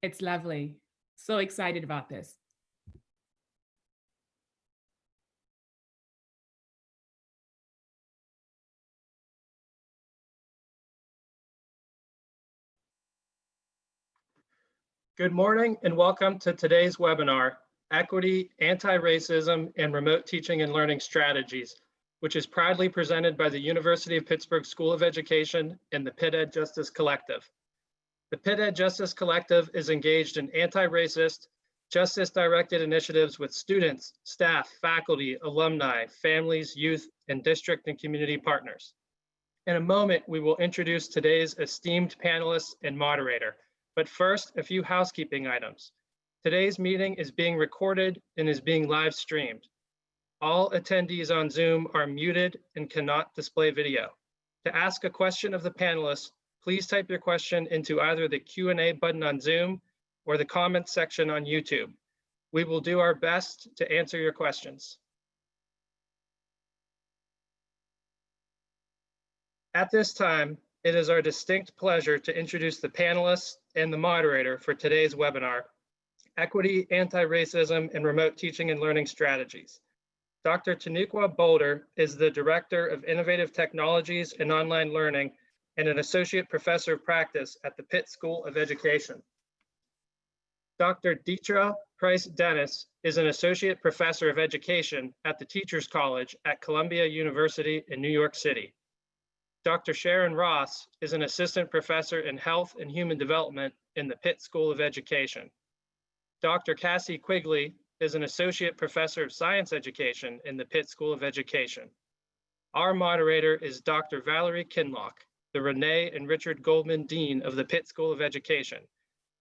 It's lovely. So excited about this. Good morning and welcome to today's webinar, Equity, Anti-Racism, and Remote Teaching and Learning Strategies, which is proudly presented by the University of Pittsburgh School of Education and the Pitt Ed Justice Collective. The Pitt Ed Justice Collective is engaged in anti-racist, justice-directed initiatives with students, staff, faculty, alumni, families, youth, and district and community partners. In a moment, we will introduce today's esteemed panelists and moderator. But first, a few housekeeping items. Today's meeting is being recorded and is being live streamed. All attendees on Zoom are muted and cannot display video. To ask a question of the panelists, please type your question into either the Q&A button on Zoom or the comments section on YouTube. We will do our best to answer your questions. At this time, it is our distinct pleasure to introduce the panelists and the moderator for today's webinar, Equity, Anti-Racism, and Remote Teaching and Learning Strategies. Dr. Tanuqua Boulder is the Director of Innovative Technologies and Online Learning and an Associate Professor of Practice at the Pitt School of Education. Dr. Deetra Price-Dennis is an Associate Professor of Education at the Teachers College at Columbia University in New York City. Dr. Sharon Ross is an Assistant Professor in Health and Human Development in the Pitt School of Education. Dr. Cassie Quigley is an Associate Professor of Science Education in the Pitt School of Education. Our moderator is Dr. Valerie Kinloch, the Renee and Richard Goldman Dean of the Pitt School of Education.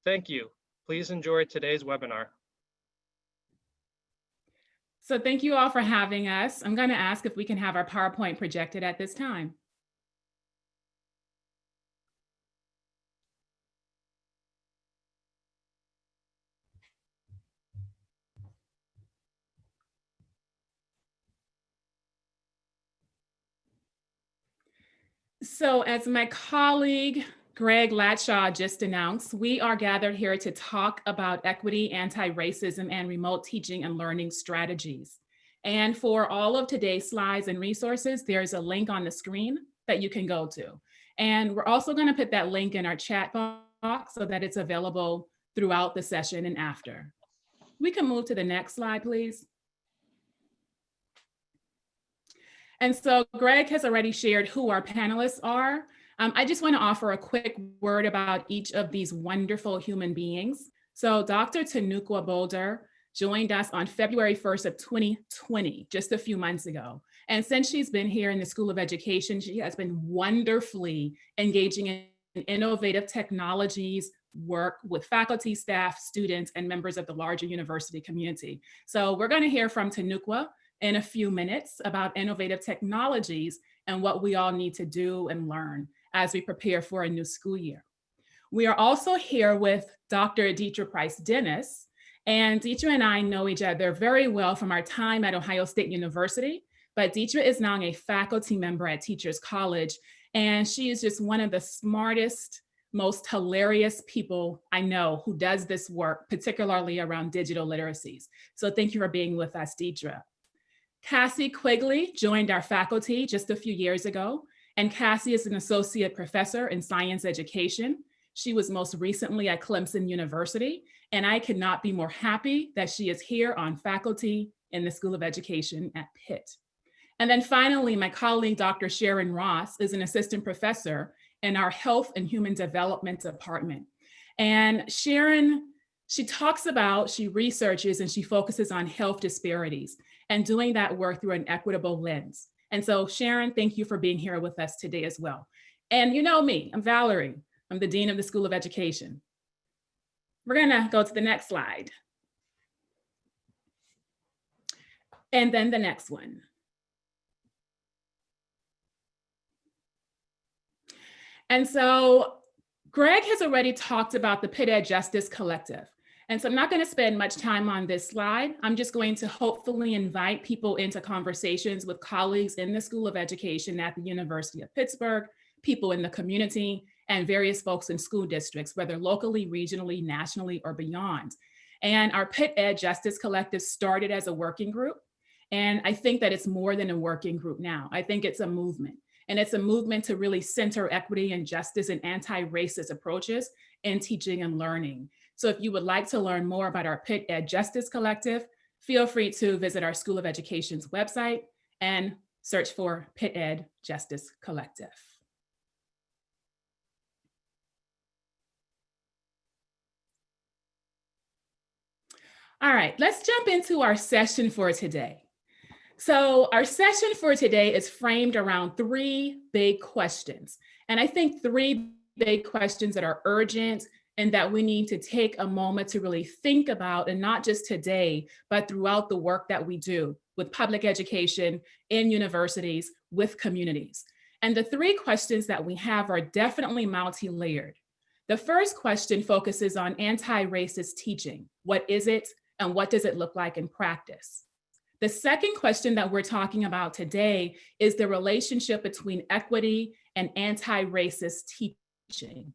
Thank you. Please enjoy today's webinar. So thank you all for having us. I'm going to ask if we can have our PowerPoint projected at this time. So as my colleague, Greg Latshaw just announced, we are gathered here to talk about equity, anti-racism, and remote teaching and learning strategies. And for all of today's slides and resources, there's a link on the screen that you can go to. And we're also going to put that link in our chat box so that it's available throughout the session and after. We can move to the next slide, please. And so Greg has already shared who our panelists are. I just want to offer a quick word about each of these wonderful human beings. So Dr. Tanuqua Boulder joined us on February 1st of 2020, just a few months ago. And since she's been here in the School of Education, she has been wonderfully engaging in innovative technologies, work with faculty, staff, students, and members of the larger university community. So we're going to hear from Tanuqua in a few minutes about innovative technologies and what we all need to do and learn as we prepare for a new school year. We are also here with Dr. Deetra Price-Dennis, and Deetra and I know each other very well from our time at Ohio State University, but Deetra is now a faculty member at Teachers College, and she is just one of the smartest, most hilarious people I know who does this work, particularly around digital literacies. So thank you for being with us, Deetra. Cassie Quigley joined our faculty just a few years ago, and Cassie is an associate professor in science education. She was most recently at Clemson University, and I could not be more happy that she is here on faculty in the School of Education at Pitt. And then finally, my colleague, Dr. Sharon Ross, is an assistant professor in our Health and Human Development Department. And Sharon, she researches and she focuses on health disparities and doing that work through an equitable lens. And so Sharon, thank you for being here with us today as well. And you know me, I'm Valerie. I'm the Dean of the School of Education. We're gonna go to the next slide. And then the next one. And so Greg has already talked about the Pitt Ed Justice Collective. And so I'm not going to spend much time on this slide. I'm just going to hopefully invite people into conversations with colleagues in the School of Education at the University of Pittsburgh, people in the community, and various folks in school districts, whether locally, regionally, nationally, or beyond. And our Pitt Ed Justice Collective started as a working group. And I think that it's more than a working group now. I think it's a movement. And it's a movement to really center equity and justice and anti-racist approaches in teaching and learning. So if you would like to learn more about our Pitt Ed Justice Collective, feel free to visit our School of Education's website and search for Pitt Ed Justice Collective. All right, let's jump into our session for today. So our session for today is framed around three big questions. And I think three big questions that are urgent and that we need to take a moment to really think about, and not just today, but throughout the work that we do with public education, in universities, with communities. And the three questions that we have are definitely multi-layered. The first question focuses on anti-racist teaching. What is it, and what does it look like in practice? The second question that we're talking about today is the relationship between equity and anti-racist teaching.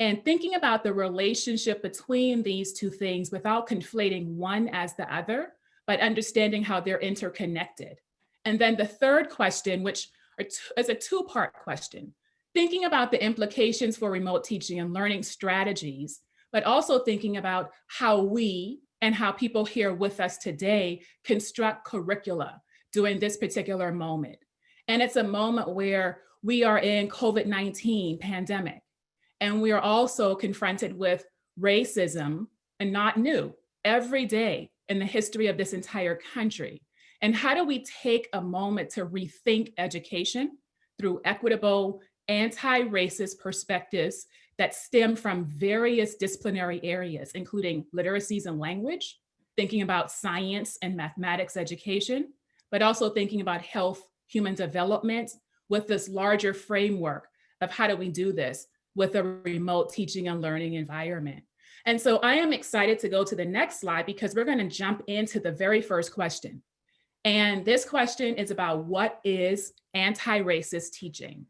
And thinking about the relationship between these two things without conflating one as the other, but understanding how they're interconnected. And then the third question, which is a two-part question, thinking about the implications for remote teaching and learning strategies, but also thinking about how we and how people here with us today construct curricula during this particular moment. And it's a moment where we are in COVID-19 pandemic, and we are also confronted with racism, and not new, every day in the history of this entire country. And how do we take a moment to rethink education through equitable, anti-racist perspectives that stem from various disciplinary areas, including literacies and language, thinking about science and mathematics education, but also thinking about health, human development with this larger framework of how do we do this with a remote teaching and learning environment. And so I am excited to go to the next slide because we're going to jump into the very first question. And this question is about what is anti-racist teaching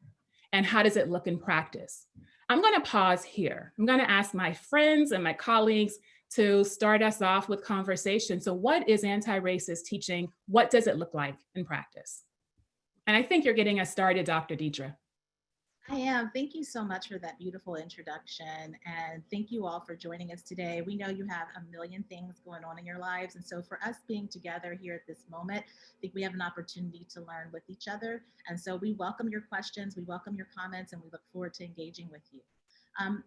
and how does it look in practice? I'm going to pause here. I'm going to ask my friends and my colleagues to start us off with conversation. So what is anti-racist teaching? What does it look like in practice? And I think you're getting us started, Dr. Deidre. I am. Thank you so much for that beautiful introduction. And thank you all for joining us today. We know you have a million things going on in your lives. And so for us being together here at this moment, I think we have an opportunity to learn with each other. And so we welcome your questions, we welcome your comments, and we look forward to engaging with you.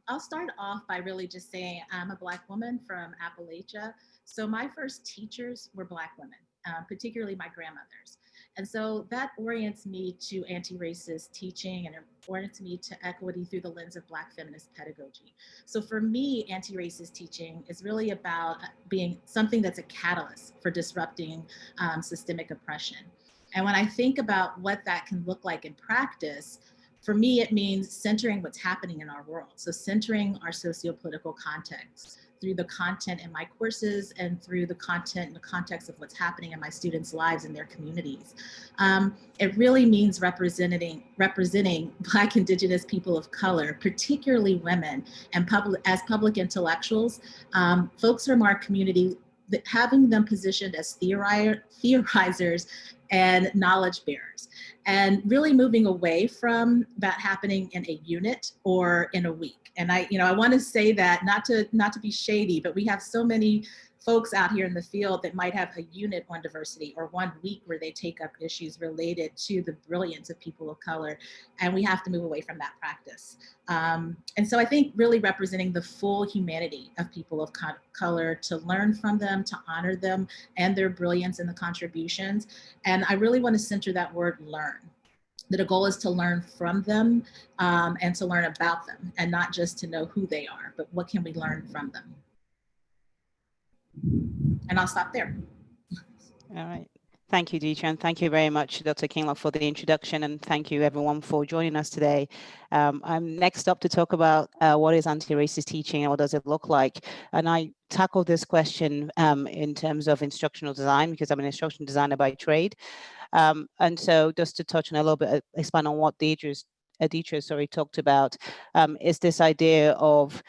I'll start off by really just saying I'm a Black woman from Appalachia. So my first teachers were Black women, particularly my grandmothers. And so that orients me to anti-racist teaching and orients me to equity through the lens of Black feminist pedagogy. So for me, anti-racist teaching is really about being something that's a catalyst for disrupting systemic oppression. And when I think about what that can look like in practice, for me, it means centering what's happening in our world. So centering our socio-political context through the content in my courses and through the content and the context of what's happening in my students' lives and their communities. It really means representing Black, Indigenous people of color, particularly women, and as public intellectuals, folks from our community, having them positioned as theorizers and knowledge bearers, and really moving away from that happening in a unit or in a week. And I want to say that not to be shady, but we have so many folks out here in the field that might have a unit on diversity or 1 week where they take up issues related to the brilliance of people of color. And we have to move away from that practice. And so I think really representing the full humanity of people of color, to learn from them, to honor them and their brilliance and the contributions. And I really want to center that word learn. That a goal is to learn from them and to learn about them, and not just to know who they are, but what can we learn from them. And I'll stop there. All right. Thank you, Deidre, and thank you very much, Dr. Kinloch, for the introduction, and thank you everyone for joining us today. I'm next up to talk about what is anti-racist teaching and what does it look like. And I tackled this question in terms of instructional design because I'm an instructional designer by trade. And so just to touch on a little bit, expand on what Deidre's Aditya, sorry, talked about, is this idea of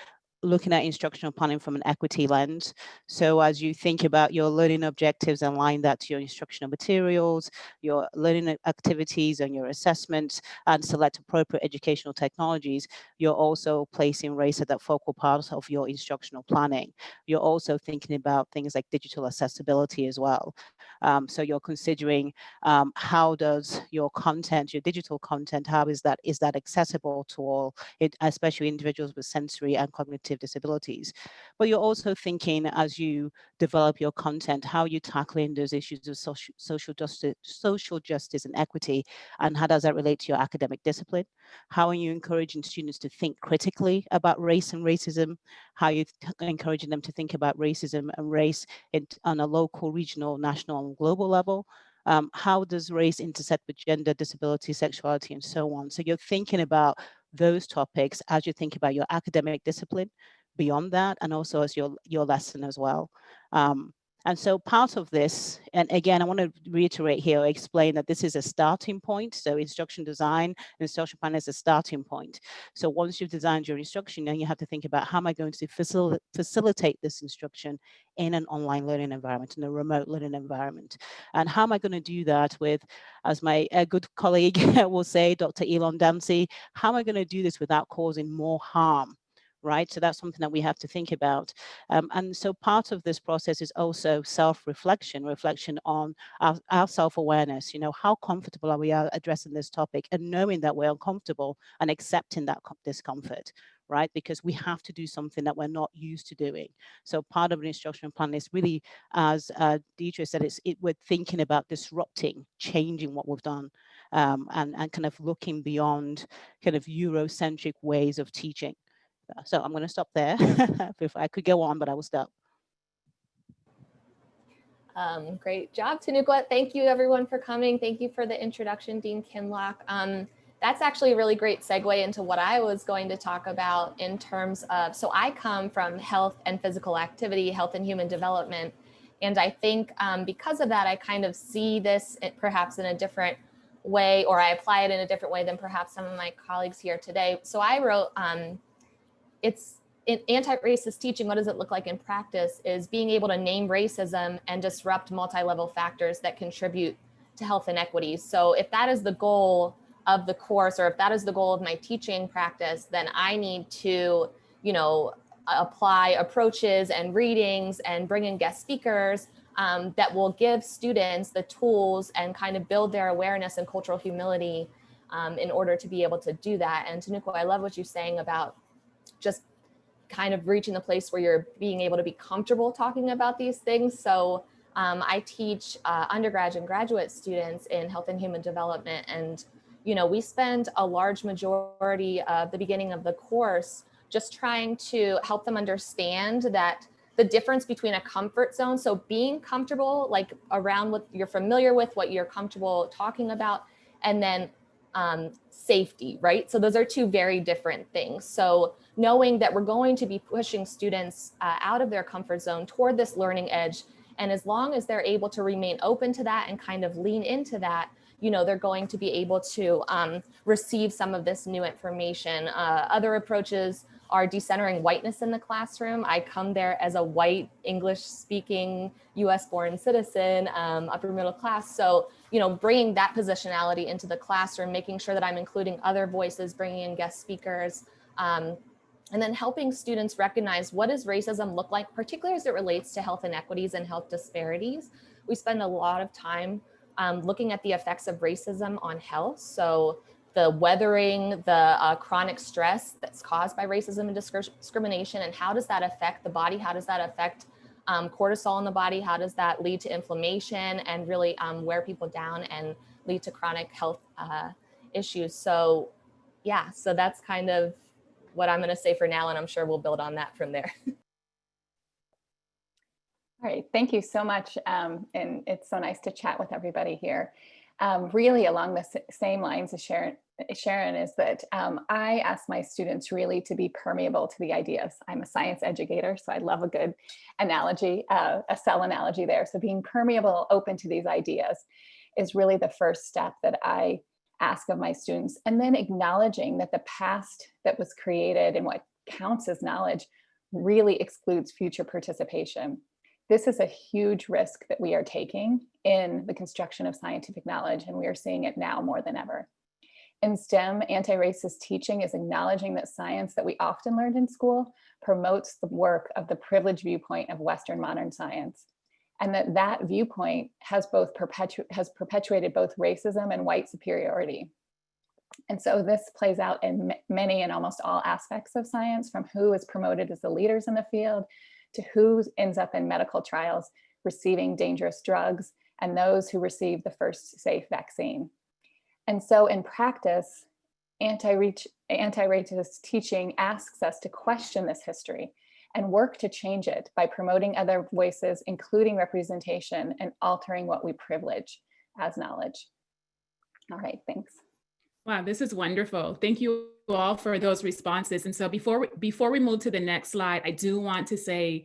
looking at instructional planning from an equity lens. So as you think about your learning objectives, align that to your instructional materials, your learning activities and your assessments, and select appropriate educational technologies, you're also placing race at that focal part of your instructional planning. You're also thinking about things like digital accessibility as well. So you're considering how does your content, your digital content, how is that accessible to all, especially individuals with sensory and cognitive disabilities. But you're also thinking, as you develop your content, how are you tackling those issues of social justice and equity, and how does that relate to your academic discipline? How are you encouraging students to think critically about race and racism? How are you encouraging them to think about racism and race on a local, regional, national, and global level? How does race intersect with gender, disability, sexuality, and so on? So you're thinking about those topics as you think about your academic discipline beyond that, and also as your lesson as well. And so part of this, and again, I want to reiterate here, explain that this is a starting point. So instruction design and instruction plan is a starting point. So once you've designed your instruction, then you have to think about how am I going to facilitate this instruction in an online learning environment, in a remote learning environment. And how am I going to do that with, as my good colleague will say, Dr. Elon Dancy, how am I going to do this without causing more harm? Right? So that's something that we have to think about. And so part of this process is also self-reflection, reflection on our self-awareness. You know, how comfortable are we addressing this topic, and knowing that we're uncomfortable and accepting that discomfort, right? Because we have to do something that we're not used to doing. So part of an instructional plan is really, as Deidre said, we're thinking about disrupting, changing what we've done, and kind of looking beyond kind of Eurocentric ways of teaching. So I'm going to stop there. If I could go on, but I will stop. Great job, Tanuqua. Thank you everyone for coming. Thank you for the introduction, Dean Kinlock. That's actually a really great segue into what I was going to talk about in terms of, so I come from health and physical activity, health and human development. And I think because of that, I kind of see this perhaps in a different way, or I apply it in a different way than perhaps some of my colleagues here today. So I wrote, it's in anti-racist teaching, what does it look like in practice, is being able to name racism and disrupt multi-level factors that contribute to health inequities. So if that is the goal of the course, or if that is the goal of my teaching practice, then I need to, you know, apply approaches and readings and bring in guest speakers that will give students the tools and kind of build their awareness and cultural humility in order to be able to do that. And Tanuqua, I love what you're saying about just kind of reaching the place where you're being able to be comfortable talking about these things. So I teach undergrad and graduate students in health and human development. And, you know, we spend a large majority of the beginning of the course just trying to help them understand that the difference between a comfort zone, so being comfortable, like around what you're familiar with, what you're comfortable talking about, and then safety, right? So those are two very different things. So knowing that we're going to be pushing students out of their comfort zone toward this learning edge, and as long as they're able to remain open to that and kind of lean into that, you know, they're going to be able to receive some of this new information. Other approaches are decentering whiteness in the classroom. I come there as a white, English-speaking, US-born citizen, upper middle class. So, you know, bringing that positionality into the classroom, making sure that I'm including other voices, bringing in guest speakers, and then helping students recognize what does racism look like, particularly as it relates to health inequities and health disparities. We spend a lot of time looking at the effects of racism on health. So the weathering, the chronic stress that's caused by racism and discrimination, and how does that affect the body? How does that affect cortisol in the body? How does that lead to inflammation and really wear people down and lead to chronic health issues? So yeah, so that's kind of what I'm going to say for now, and I'm sure we'll build on that from there. All right, thank you so much. And it's so nice to chat with everybody here. Really along the same lines as Sharon, is that I ask my students really to be permeable to the ideas. I'm a science educator, so I love a good analogy, a cell analogy there. So being permeable, open to these ideas is really the first step that I ask of my students, and then acknowledging that the past that was created and what counts as knowledge really excludes future participation. This is a huge risk that we are taking in the construction of scientific knowledge, and we are seeing it now more than ever. In STEM, anti-racist teaching is acknowledging that science that we often learned in school promotes the work of the privileged viewpoint of Western modern science, and that viewpoint has perpetuated both racism and white superiority. And so this plays out in many and almost all aspects of science, from who is promoted as the leaders in the field to who ends up in medical trials receiving dangerous drugs and those who receive the first safe vaccine. And so in practice, anti-racist teaching asks us to question this history and work to change it by promoting other voices, including representation, and altering what we privilege as knowledge. All right, thanks. Wow, this is wonderful. Thank you all for those responses. And so before we move to the next slide, I do want to say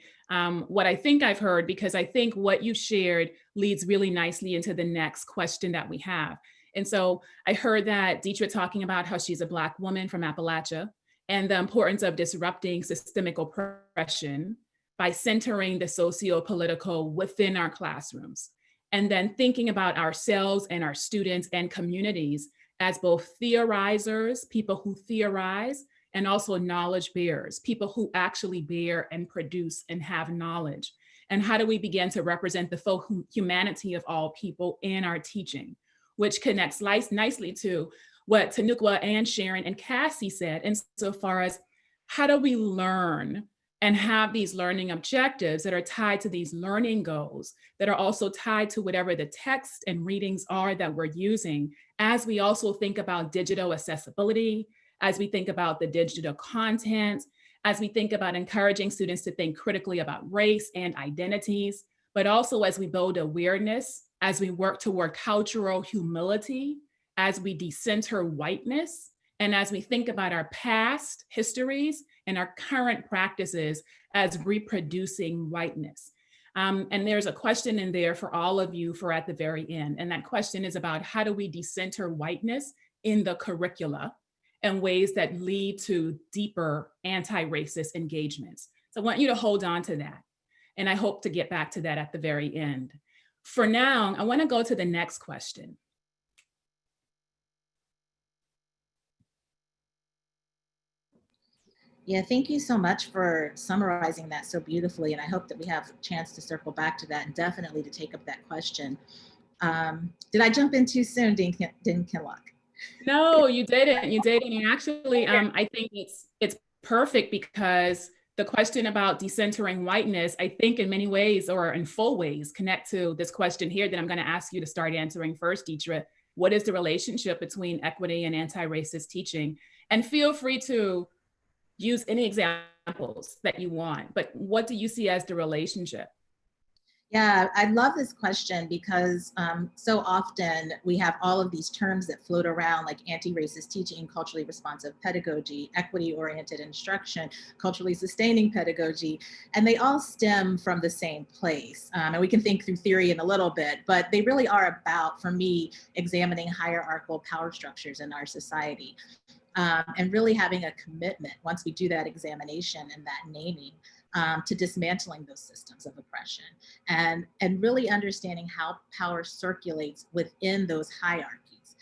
what I think I've heard, because I think what you shared leads really nicely into the next question that we have. And so I heard that Deidre talking about how she's a Black woman from Appalachia and the importance of disrupting systemic oppression by centering the socio-political within our classrooms, and then thinking about ourselves and our students and communities as both theorizers, people who theorize, and also knowledge bearers, people who actually bear and produce and have knowledge. And how do we begin to represent the full humanity of all people in our teaching, which connects nicely to what Tanuqua and Sharon and Cassie said, insofar as how do we learn and have these learning objectives that are tied to these learning goals, that are also tied to whatever the text and readings are that we're using, as we also think about digital accessibility, as we think about the digital content, as we think about encouraging students to think critically about race and identities, but also as we build awareness, as we work toward cultural humility, as we decenter whiteness, and as we think about our past histories and our current practices as reproducing whiteness. And there's a question in there for all of you for at the very end. And that question is about how do we decenter whiteness in the curricula in ways that lead to deeper anti-racist engagements. So I want you to hold on to that. And I hope to get back to that at the very end. For now, I want to go to the next question. Yeah, thank you so much for summarizing that so beautifully. And I hope that we have a chance to circle back to that and definitely to take up that question. Did I jump in too soon, Dean Kinlock? No, you didn't. You didn't. And actually, I think it's perfect, because the question about decentering whiteness, I think in many ways, or in full ways, connect to this question here that I'm going to ask you to start answering first, Deidre. What is the relationship between equity and anti-racist teaching? And feel free to use any examples that you want, but what do you see as the relationship? Yeah, I love this question because so often we have all of these terms that float around, like anti-racist teaching, culturally responsive pedagogy, equity-oriented instruction, culturally sustaining pedagogy, and they all stem from the same place. And we can think through theory in a little bit, but they really are about, for me, examining hierarchical power structures in our society. And really having a commitment, once we do that examination and that naming, to dismantling those systems of oppression and really understanding how power circulates within those hierarchies.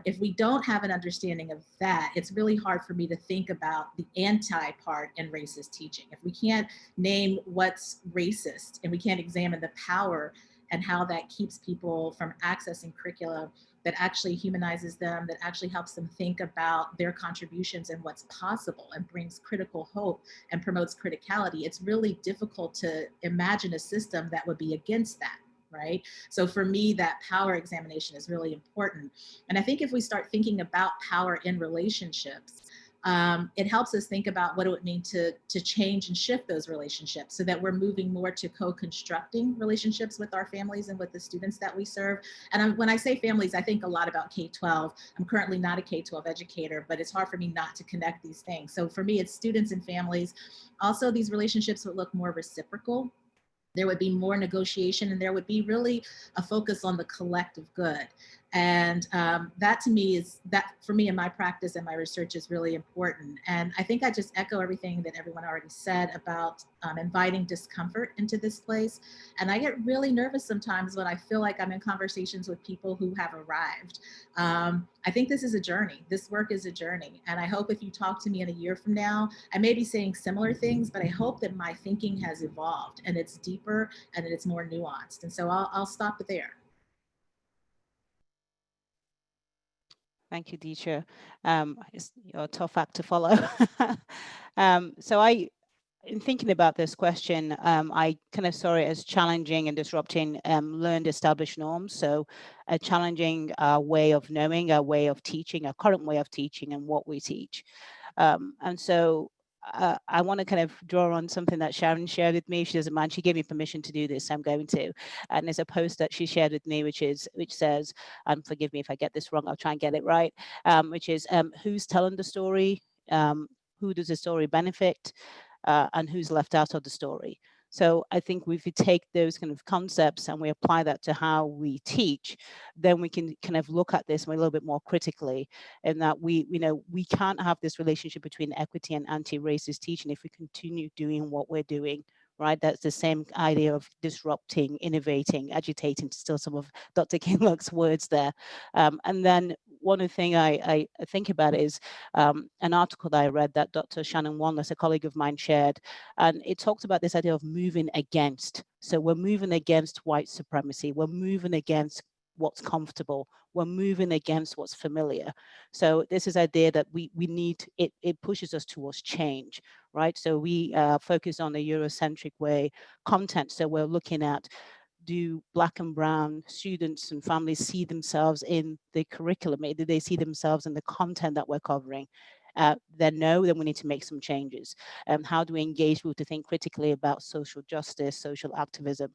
If we don't have an understanding of that, it's really hard for me to think about the anti part in racist teaching. If we can't name what's racist and we can't examine the power and how that keeps people from accessing curricula that actually humanizes them, that actually helps them think about their contributions and what's possible and brings critical hope and promotes criticality, it's really difficult to imagine a system that would be against that, right? So for me, that power examination is really important. And I think if we start thinking about power in relationships, it helps us think about what it would mean to change and shift those relationships so that we're moving more to co-constructing relationships with our families and with the students that we serve. And when I say families, I think a lot about K-12. I'm currently not a K-12 educator, but it's hard for me not to connect these things. So for me, it's students and families. Also, these relationships would look more reciprocal. There would be more negotiation, and there would be really a focus on the collective good. And that to me is, that for me in my practice and my research is really important. And I think I just echo everything that everyone already said about inviting discomfort into this place. And I get really nervous sometimes when I feel like I'm in conversations with people who have arrived. I think this is a journey. This work is a journey. And I hope if you talk to me in a year from now, I may be saying similar things, but I hope that my thinking has evolved and it's deeper and it's more nuanced. And so I'll stop it there. Thank you, Deetra. You're a tough act to follow. So in thinking about this question, I kind of saw it as challenging and disrupting learned established norms. So a challenging way of knowing, a way of teaching, a current way of teaching and what we teach. And so I want to kind of draw on something that Sharon shared with me. She doesn't mind. She gave me permission to do this. I'm going to. And there's a post that she shared with me, which says, and forgive me if I get this wrong, I'll try and get it right, which is who's telling the story, who does the story benefit, and who's left out of the story. So I think if we take those kind of concepts and we apply that to how we teach, then we can kind of look at this a little bit more critically, and that we can't have this relationship between equity and anti-racist teaching if we continue doing what we're doing. Right, that's the same idea of disrupting, innovating, agitating, to steal some of Dr. Kinlock's words there. And then one of the things I think about is an article that I read that Dr. Shannon Wanless, a colleague of mine, shared, and it talks about this idea of moving against. So we're moving against white supremacy. We're moving against what's comfortable. We're moving against what's familiar. So this is idea that we need, it pushes us towards change, right? So we focus on a Eurocentric way content. So we're looking at, do Black and Brown students and families see themselves in the curriculum? Do they see themselves in the content that we're covering? Then no, then we need to make some changes. How do we engage people to think critically about social justice, social activism?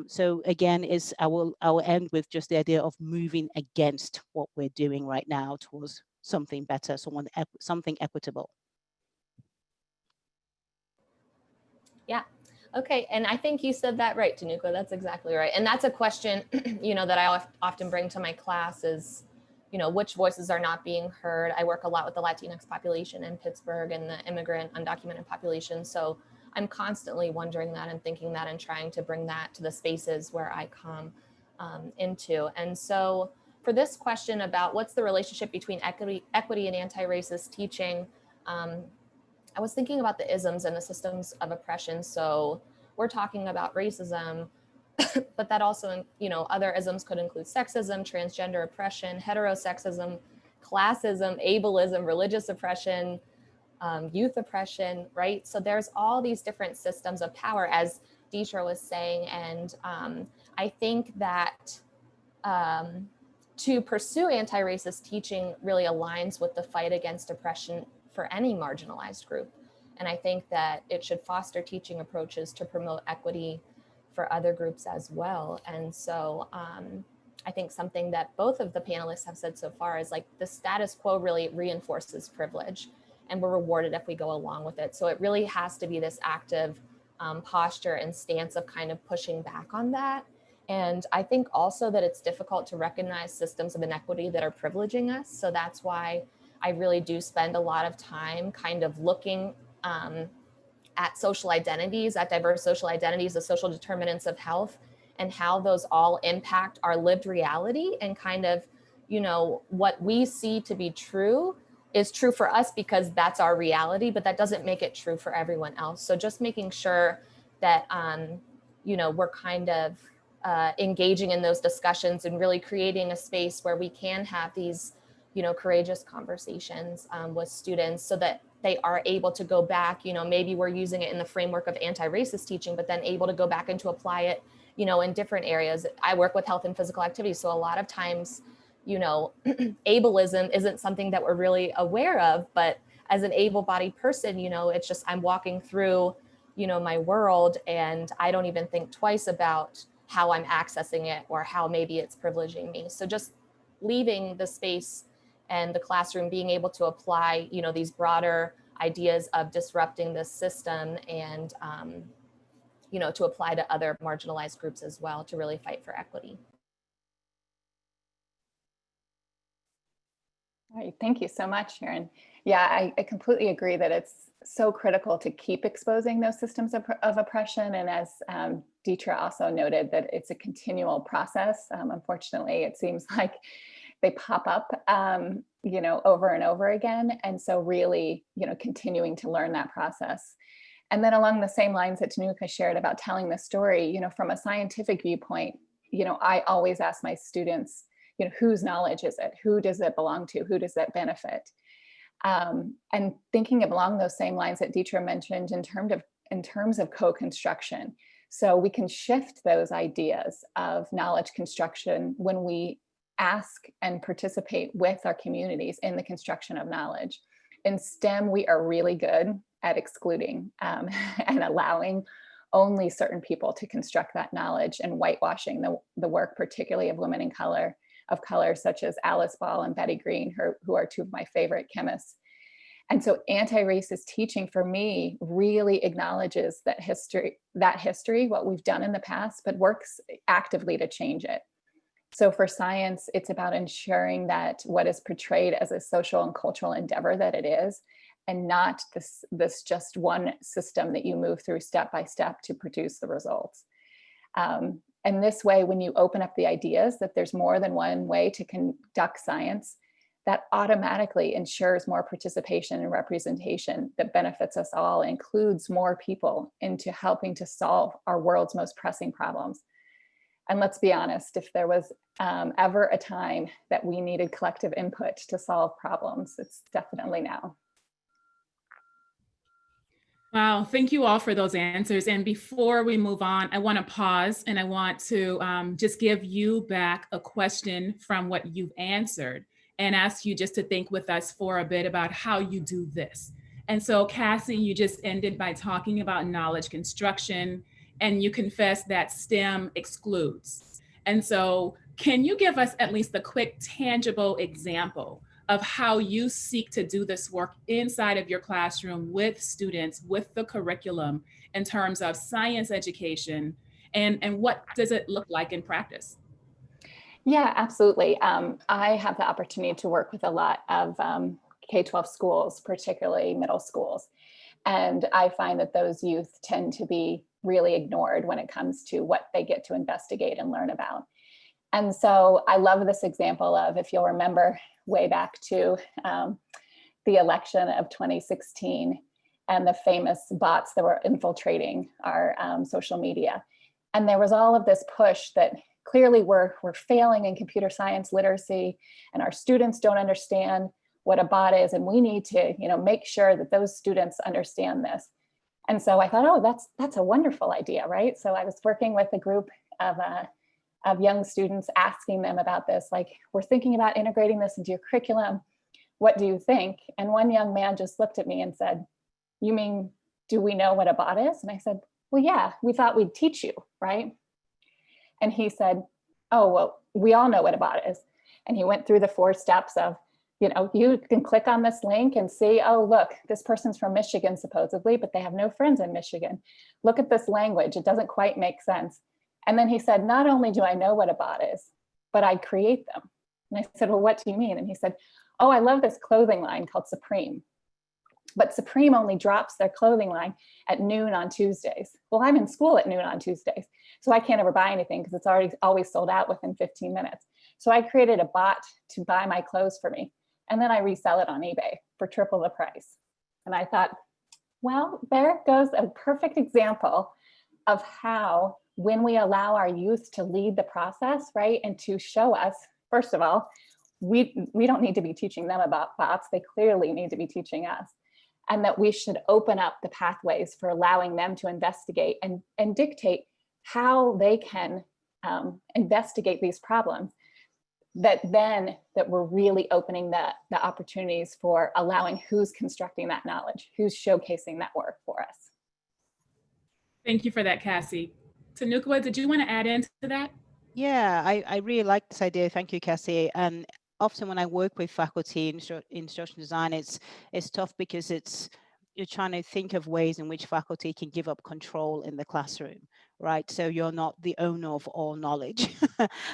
So again, I will end with just the idea of moving against what we're doing right now towards something better, something equitable. Yeah. Okay. And I think you said that right, Tanuka. That's exactly right. And that's a question, that I often bring to my class is, which voices are not being heard. I work a lot with the Latinx population in Pittsburgh and the immigrant undocumented population. So I'm constantly wondering that and thinking that and trying to bring that to the spaces where I come into. And so for this question about what's the relationship between equity and anti-racist teaching, I was thinking about the isms and the systems of oppression. So we're talking about racism, but that also, other isms could include sexism, transgender oppression, heterosexism, classism, ableism, religious oppression, youth oppression, right? So there's all these different systems of power, as Deetra was saying. And I think that to pursue anti-racist teaching really aligns with the fight against oppression for any marginalized group. And I think that it should foster teaching approaches to promote equity for other groups as well. And so I think something that both of the panelists have said so far is like the status quo really reinforces privilege, and we're rewarded if we go along with it. So it really has to be this active posture and stance of kind of pushing back on that. And I think also that it's difficult to recognize systems of inequity that are privileging us. So that's why I really do spend a lot of time kind of looking at social identities, at diverse social identities, the social determinants of health, and how those all impact our lived reality, and kind of, what we see to be true is true for us because that's our reality, but that doesn't make it true for everyone else. So just making sure that, we're kind of engaging in those discussions and really creating a space where we can have these, courageous conversations with students so that they are able to go back, maybe we're using it in the framework of anti-racist teaching, but then able to go back and to apply it, in different areas. I work with health and physical activity. So a lot of times, ableism isn't something that we're really aware of, but as an able-bodied person, it's just, I'm walking through, my world, and I don't even think twice about how I'm accessing it or how maybe it's privileging me. So just leaving the space and the classroom being able to apply, these broader ideas of disrupting this system and, to apply to other marginalized groups as well to really fight for equity. All right, thank you so much, Sharon. Yeah, I completely agree that it's so critical to keep exposing those systems of oppression. And as Deetra also noted, that it's a continual process. Unfortunately, it seems like they pop up, you know, over and over again. And so really, you know, continuing to learn that process. And then along the same lines that Tanuka shared about telling the story, you know, from a scientific viewpoint, you know, I always ask my students, you know, whose knowledge is it? Who does it belong to? Who does that benefit? And thinking along those same lines that Deetra mentioned in terms of co-construction. So we can shift those ideas of knowledge construction when we ask and participate with our communities in the construction of knowledge. In STEM, we are really good at excluding and allowing only certain people to construct that knowledge and whitewashing the work, particularly of women of color, such as Alice Ball and Betty Green, who are two of my favorite chemists. And so anti-racist teaching for me really acknowledges that history, what we've done in the past, but works actively to change it. So for science, it's about ensuring that what is portrayed as a social and cultural endeavor that it is, and not this just one system that you move through step by step to produce the results. And this way, when you open up the ideas that there's more than one way to conduct science, that automatically ensures more participation and representation that benefits us all, includes more people into helping to solve our world's most pressing problems. And let's be honest, if there was ever a time that we needed collective input to solve problems, it's definitely now. Wow, thank you all for those answers. And before we move on, I want to pause and I want to just give you back a question from what you've answered and ask you just to think with us for a bit about how you do this. And so Cassie, you just ended by talking about knowledge construction and you confessed that STEM excludes. And so can you give us at least a quick tangible example of how you seek to do this work inside of your classroom with students, with the curriculum in terms of science education, and what does it look like in practice? Yeah, absolutely. I have the opportunity to work with a lot of K-12 schools, particularly middle schools. And I find that those youth tend to be really ignored when it comes to what they get to investigate and learn about. And so I love this example of, if you'll remember way back to the election of 2016 and the famous bots that were infiltrating our social media. And there was all of this push that clearly we're failing in computer science literacy and our students don't understand what a bot is. And we need to, you know, make sure that those students understand this. And so I thought, oh, that's a wonderful idea, right? So I was working with a group of young students, asking them about this, like, we're thinking about integrating this into your curriculum. What do you think? And one young man just looked at me and said, you mean, do we know what a bot is? And I said, well, yeah, we thought we'd teach you, right? And he said, oh, well, we all know what a bot is. And he went through the 4 steps of, you know, you can click on this link and see, oh, look, this person's from Michigan, supposedly, but they have no friends in Michigan. Look at this language. It doesn't quite make sense. And then he said, not only do I know what a bot is, but I create them. And I said, well, what do you mean? And he said, oh, I love this clothing line called Supreme. But Supreme only drops their clothing line at noon on Tuesdays. Well, I'm in school at noon on Tuesdays, so I can't ever buy anything because it's always sold out within 15 minutes. So I created a bot to buy my clothes for me. And then I resell it on eBay for triple the price. And I thought, well, there goes a perfect example of how, when we allow our youth to lead the process, right, and to show us, first of all, we don't need to be teaching them about bots. They clearly need to be teaching us. And that we should open up the pathways for allowing them to investigate and dictate how they can investigate these problems. That we're really opening the opportunities for allowing who's constructing that knowledge, who's showcasing that work for us. Thank you for that, Cassie. Tanuka, did you want to add into that? Yeah, I really like this idea. Thank you, Cassie. And often when I work with faculty in instructional design, it's tough because you're trying to think of ways in which faculty can give up control in the classroom, right? So you're not the owner of all knowledge.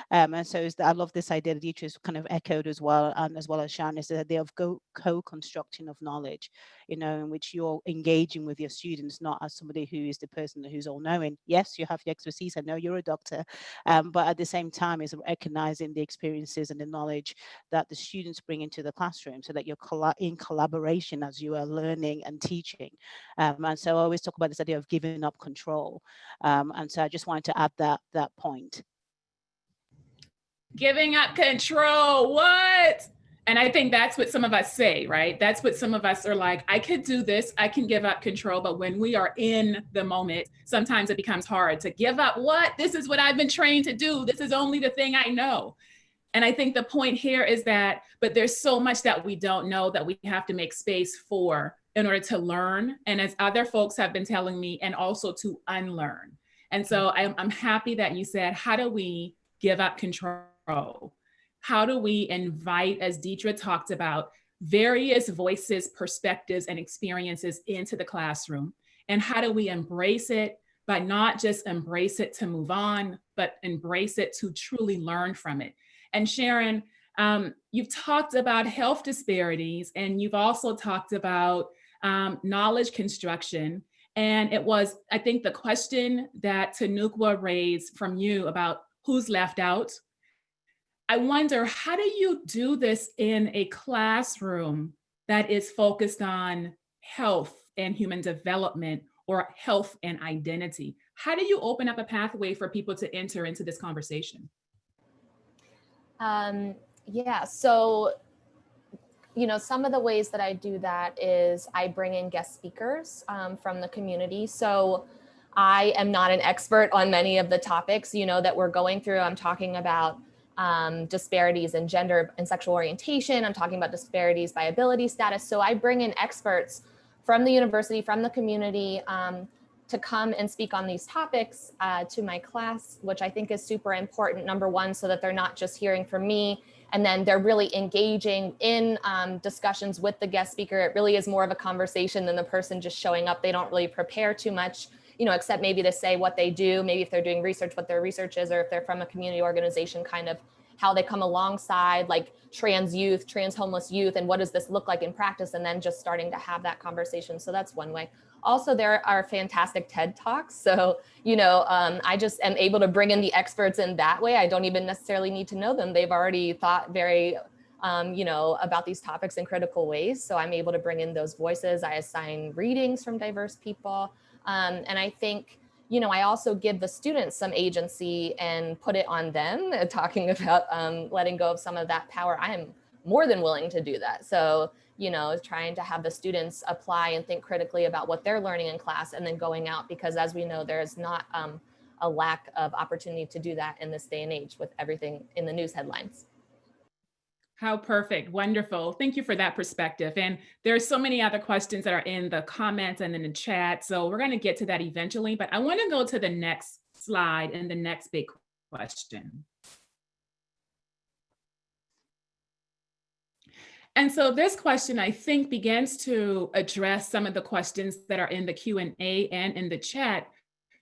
And so I love this idea that Dietrich's kind of echoed as well, and as well as Sharon, is the idea of co-construction of knowledge, in which you're engaging with your students, not as somebody who is the person who's all-knowing. Yes, you have the expertise. I know you're a doctor, but at the same time is recognizing the experiences and the knowledge that the students bring into the classroom, so that you're in collaboration as you are learning and teaching. And so I always talk about this idea of giving up control. And so I just wanted to add that point. Giving up control, what? And I think that's what some of us say, right? That's what some of us are like, I could do this, I can give up control. But when we are in the moment, sometimes it becomes hard to give up what? This is what I've been trained to do. This is only the thing I know. And I think the point here is that, but there's so much that we don't know that we have to make space for in order to learn. And as other folks have been telling me, and also to unlearn. And so I'm happy that you said, how do we give up control? How do we invite, as Deidre talked about, various voices, perspectives, and experiences into the classroom? And how do we embrace it, but not just embrace it to move on, but embrace it to truly learn from it? And Sharon, you've talked about health disparities, and you've also talked about knowledge construction. And it was, I think, the question that Tanukwa raised from you about who's left out. I wonder, how do you do this in a classroom that is focused on health and human development, or health and identity? How do you open up a pathway for people to enter into this conversation? Yeah, so, some of the ways that I do that is I bring in guest speakers from the community. So I am not an expert on many of the topics, that we're going through. I'm talking about disparities in gender and sexual orientation. I'm talking about disparities by ability status. So I bring in experts from the university, from the community, to come and speak on these topics to my class, which I think is super important, number one, so that they're not just hearing from me, and then they're really engaging in discussions with the guest speaker. It really is more of a conversation than the person just showing up. They don't really prepare too much, except maybe to say what they do, maybe if they're doing research, what their research is, or if they're from a community organization, kind of how they come alongside like trans youth, trans homeless youth, and what does this look like in practice, and then just starting to have that conversation. So that's one way. Also, there are fantastic TED Talks. So, I just am able to bring in the experts in that way. I don't even necessarily need to know them. They've already thought very, about these topics in critical ways. So I'm able to bring in those voices. I assign readings from diverse people. And I think, I also give the students some agency and put it on them, talking about letting go of some of that power. I am more than willing to do that. So, trying to have the students apply and think critically about what they're learning in class, and then going out, because as we know, there's not a lack of opportunity to do that in this day and age with everything in the news headlines. How perfect. Wonderful. Thank you for that perspective. And there's so many other questions that are in the comments and in the chat. So we're going to get to that eventually, but I want to go to the next slide and the next big question. And so this question, I think, begins to address some of the questions that are in the Q&A and in the chat.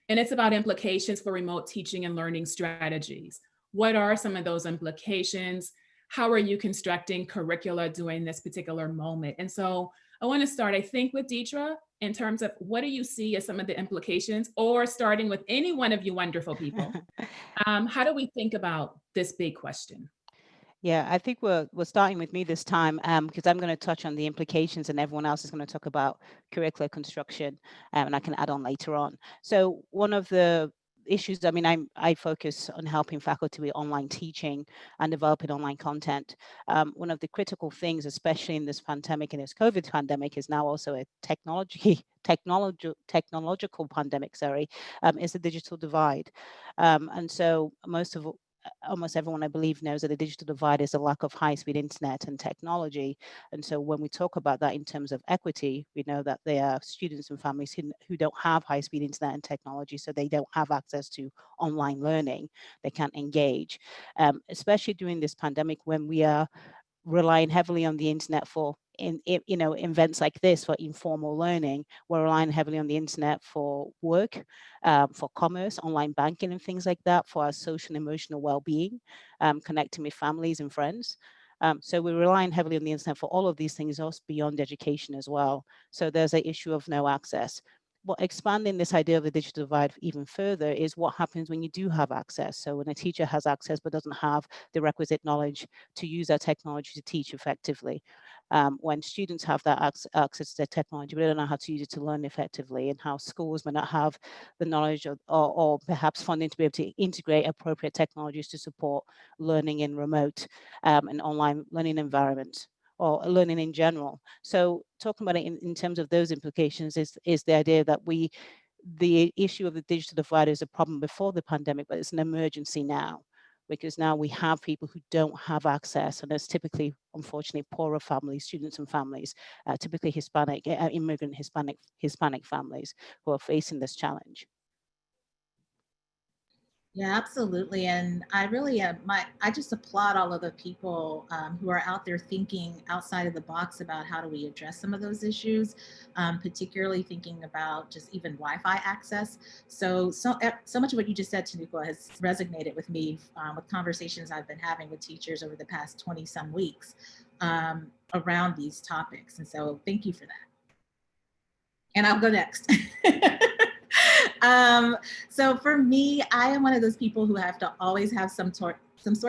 And it's about implications for remote teaching and learning strategies. What are some of those implications? How are you constructing curricula during this particular moment? And so I want to start, I think, with Deidre in terms of what do you see as some of the implications, or starting with any one of you wonderful people. How do we think about this big question? Yeah, I think we're starting with me this time, because I'm going to touch on the implications, and everyone else is going to talk about curricular construction, and I can add on later on. So one of the issues, I focus on helping faculty with online teaching and developing online content. One of the critical things, especially in this pandemic and this COVID pandemic, is now also a technological pandemic, is the digital divide. And so almost everyone, I believe, knows that the digital divide is a lack of high-speed internet and technology. And so when we talk about that in terms of equity, we know that there are students and families who don't have high-speed internet and technology, so they don't have access to online learning. They can't engage, especially during this pandemic when we are relying heavily on the internet for events like this for informal learning. We're relying heavily on the internet for work, for commerce, online banking and things like that, for our social and emotional well-being, connecting with families and friends. So we're relying heavily on the internet for all of these things, also beyond education as well. So there's an issue of no access. But expanding this idea of the digital divide even further is what happens when you do have access. So when a teacher has access but doesn't have the requisite knowledge to use that technology to teach effectively. When students have that access to their technology, but they don't know how to use it to learn effectively, and how schools may not have the knowledge or perhaps funding to be able to integrate appropriate technologies to support learning in remote and online learning environments, or learning in general. So talking about it in terms of those implications is the idea that the issue of the digital divide is a problem before the pandemic, but it's an emergency now, because now we have people who don't have access, and it's typically, unfortunately, poorer families, students and families, typically Hispanic, immigrant Hispanic families who are facing this challenge. Yeah, absolutely. And I really I just applaud all of the people who are out there thinking outside of the box about how do we address some of those issues, particularly thinking about just even Wi-Fi access. So much of what you just said, Tanuqua, has resonated with me with conversations I've been having with teachers over the past 20 some weeks around these topics. And so thank you for that. And I'll go next. So for me, I am one of those people who have to always have some sort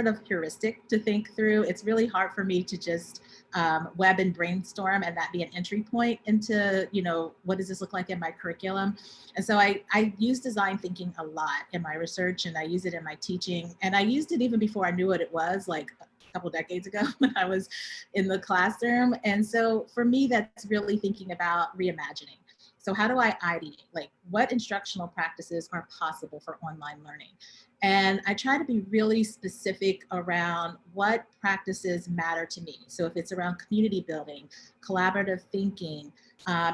of heuristic to think through. It's really hard for me to just web and brainstorm and that be an entry point into, what does this look like in my curriculum? And so I use design thinking a lot in my research, and I use it in my teaching. And I used it even before I knew what it was, like a couple decades ago when I was in the classroom. And so for me, that's really thinking about reimagining. So how do I ideate? Like, what instructional practices are possible for online learning? And I try to be really specific around what practices matter to me. So if it's around community building, collaborative thinking,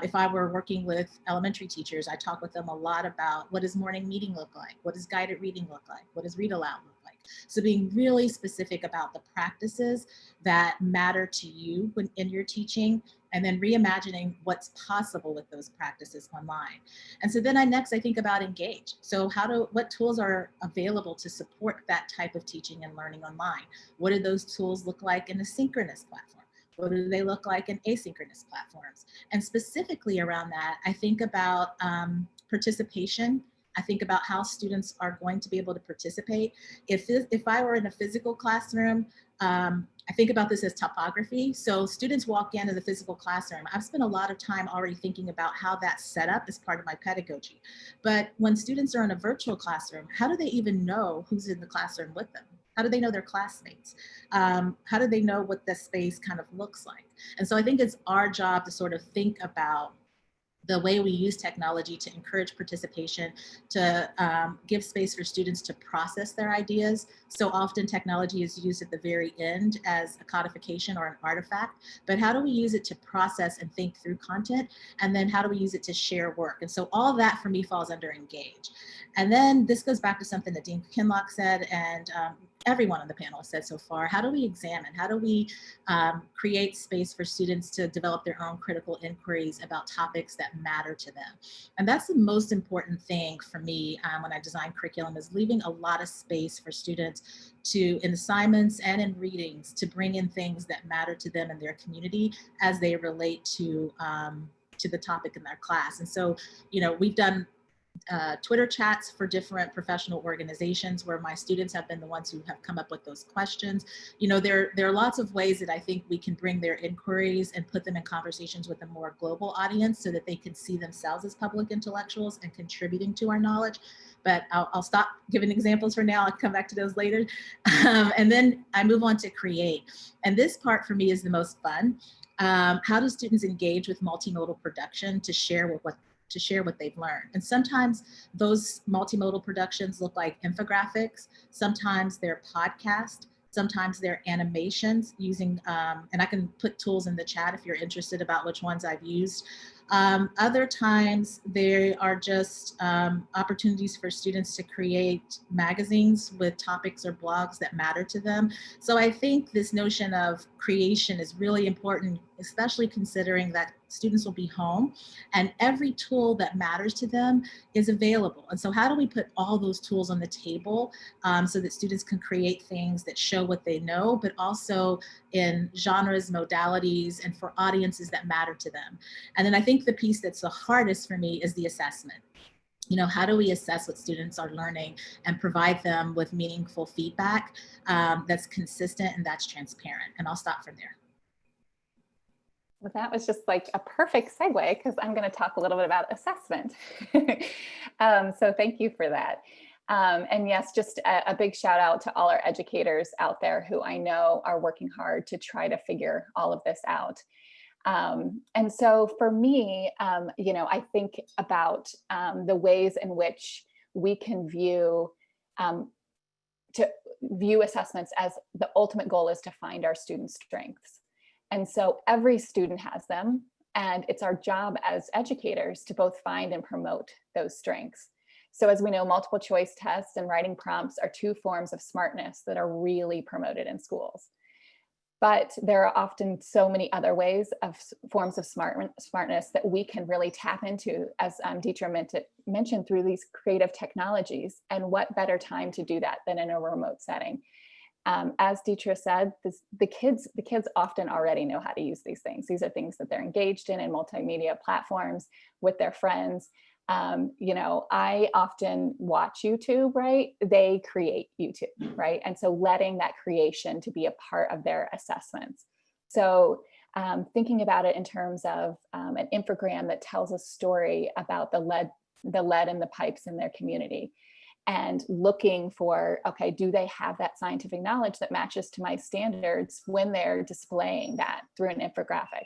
if I were working with elementary teachers, I talk with them a lot about what does morning meeting look like? What does guided reading look like? What does read aloud look like? So being really specific about the practices that matter to you when in your teaching, and then reimagining what's possible with those practices online. And so then I think about engage. So what tools are available to support that type of teaching and learning online? What do those tools look like in a synchronous platform? What do they look like in asynchronous platforms? And specifically around that, I think about participation. I think about how students are going to be able to participate. If I were in a physical classroom, I think about this as topography. So students walk into the physical classroom. I've spent a lot of time already thinking about how that's set up as part of my pedagogy. But when students are in a virtual classroom, how do they even know who's in the classroom with them? How do they know their classmates? How do they know what the space kind of looks like? And so I think it's our job to sort of think about the way we use technology to encourage participation, to give space for students to process their ideas. So often technology is used at the very end as a codification or an artifact, but how do we use it to process and think through content? And then how do we use it to share work? And so all of that for me falls under engage. And then this goes back to something that Dean Kinlock said, and everyone on the panel has said so far. How do we examine? How do we create space for students to develop their own critical inquiries about topics that matter to them? And that's the most important thing for me when I design curriculum, is leaving a lot of space for students to, in assignments and in readings, to bring in things that matter to them and their community as they relate to the topic in their class. And so, we've done Twitter chats for different professional organizations where my students have been the ones who have come up with those questions. There are lots of ways that I think we can bring their inquiries and put them in conversations with a more global audience so that they can see themselves as public intellectuals and contributing to our knowledge. But I'll stop giving examples for now. I'll come back to those later. And then I move on to create. And this part for me is the most fun. How do students engage with multimodal production to share what they've learned? And sometimes those multimodal productions look like infographics, sometimes they're podcasts, sometimes they're animations using, and I can put tools in the chat if you're interested about which ones I've used. Other times they are just opportunities for students to create magazines with topics or blogs that matter to them. So I think this notion of creation is really important especially considering that students will be home and every tool that matters to them is available. And so how do we put all those tools on the table so that students can create things that show what they know, but also in genres, modalities, and for audiences that matter to them. And then I think the piece that's the hardest for me is the assessment. You know, how do we assess what students are learning and provide them with meaningful feedback that's consistent and that's transparent? And I'll stop from there. Well, that was just like a perfect segue because I'm going to talk a little bit about assessment. So thank you for that. And yes, just a big shout out to all our educators out there who I know are working hard to try to figure all of this out. And so for me, you know, I think about the ways in which we can view assessments as the ultimate goal is to find our students' strengths. And so every student has them, and it's our job as educators to both find and promote those strengths. So as we know, multiple choice tests and writing prompts are two forms of smartness that are really promoted in schools. But there are often so many other ways of forms of smartness that we can really tap into, as Deetra mentioned, through these creative technologies. And what better time to do that than in a remote setting? As Deetra said, the kids often already know how to use these things. These are things that they're engaged in multimedia platforms with their friends. You know, I often watch YouTube, right? They create YouTube, right? And so letting that creation to be a part of their assessments. So thinking about it in terms of an infogram that tells a story about the lead in the pipes in their community, and looking for, okay, do they have that scientific knowledge that matches to my standards when they're displaying that through an infographic?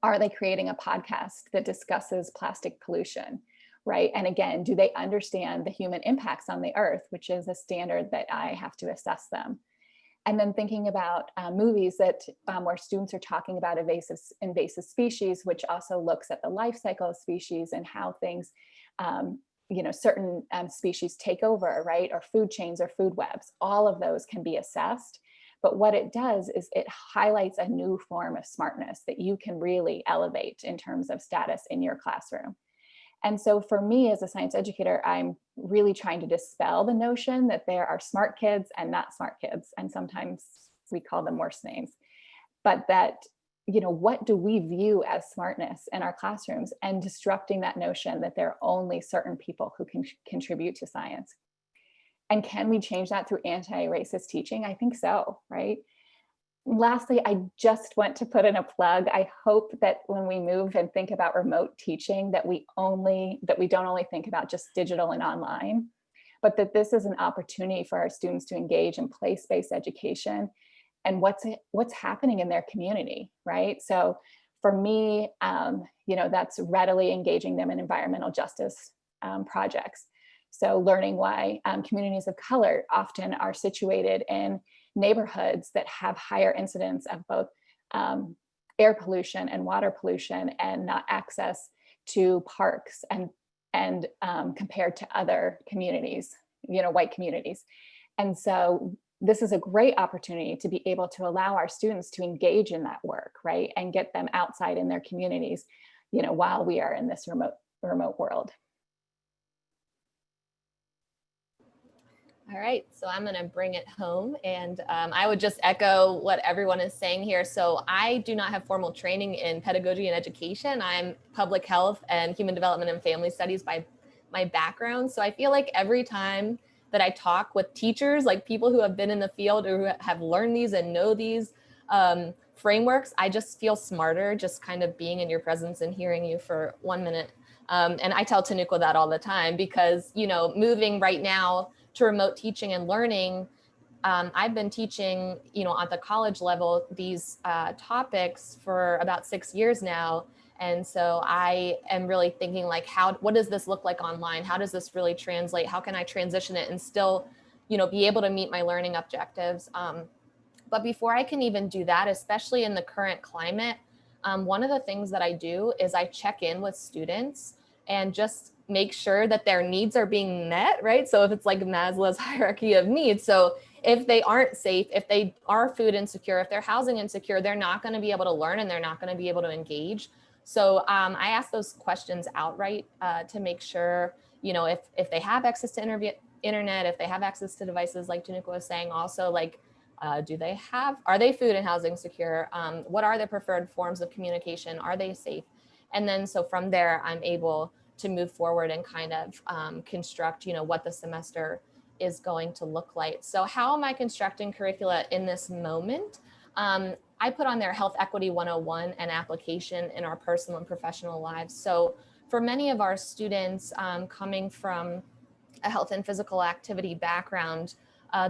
Are they creating a podcast that discusses plastic pollution, right? And again, do they understand the human impacts on the earth, which is a standard that I have to assess them? And then thinking about movies that where students are talking about invasive species, which also looks at the life cycle of species and how things, you know, certain species take over, right? Or food chains or food webs. All of those can be assessed. But what it does is it highlights a new form of smartness that you can really elevate in terms of status in your classroom. And so for me as a science educator, I'm really trying to dispel the notion that there are smart kids and not smart kids. And sometimes we call them worse names, but that, you know, what do we view as smartness in our classrooms, and disrupting that notion that there are only certain people who can contribute to science. And can we change that through anti-racist teaching? I think so, right? Lastly, I just want to put in a plug. I hope that when we move and think about remote teaching, that we don't only think about just digital and online, but that this is an opportunity for our students to engage in place-based education and what's happening in their community, right? So for me, you know, that's readily engaging them in environmental justice projects. So learning why communities of color often are situated in neighborhoods that have higher incidence of both air pollution and water pollution, and not access to parks and compared to other communities, you know, white communities. And so this is a great opportunity to be able to allow our students to engage in that work, right? And get them outside in their communities, you know, while we are in this remote world. All right, so I'm going to bring it home, and I would just echo what everyone is saying here. So I do not have formal training in pedagogy and education. I'm public health and human development and family studies by my background. So I feel like every time that I talk with teachers, like people who have been in the field or who have learned these and know these frameworks, I just feel smarter just kind of being in your presence and hearing you for 1 minute. And I tell Tanuqua that all the time because, you know, moving right now to remote teaching and learning, I've been teaching, you know, at the college level, these topics for about 6 years now. And so I am really thinking like, what does this look like online? How does this really translate? How can I transition it and still, you know, be able to meet my learning objectives? But before I can even do that, especially in the current climate, one of the things that I do is I check in with students and just make sure that their needs are being met, right? So if it's like Maslow's hierarchy of needs, so if they aren't safe, if they are food insecure, if they're housing insecure, they're not going to be able to learn and they're not going to be able to engage. So I ask those questions outright to make sure, you know, if they have access to internet, if they have access to devices, like Tanuka was saying, also like, are they food and housing secure? What are their preferred forms of communication? Are they safe? And then so from there, I'm able to move forward and kind of construct, you know, what the semester is going to look like. So how am I constructing curricula in this moment? I put on there Health Equity 101 and application in our personal and professional lives. So for many of our students coming from a health and physical activity background,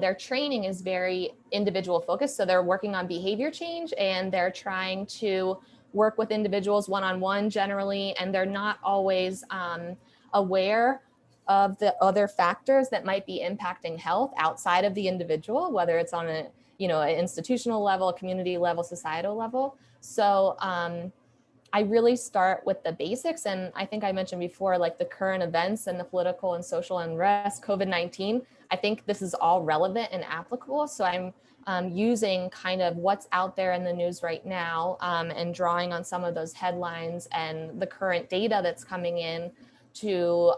their training is very individual focused. So they're working on behavior change and they're trying to work with individuals one-on-one generally, and they're not always aware of the other factors that might be impacting health outside of the individual, whether it's on a, you know, an institutional level, a community level, societal level. So I really start with the basics. And I think I mentioned before, like the current events and the political and social unrest, COVID-19, I think this is all relevant and applicable. So I'm using kind of what's out there in the news right now and drawing on some of those headlines and the current data that's coming in to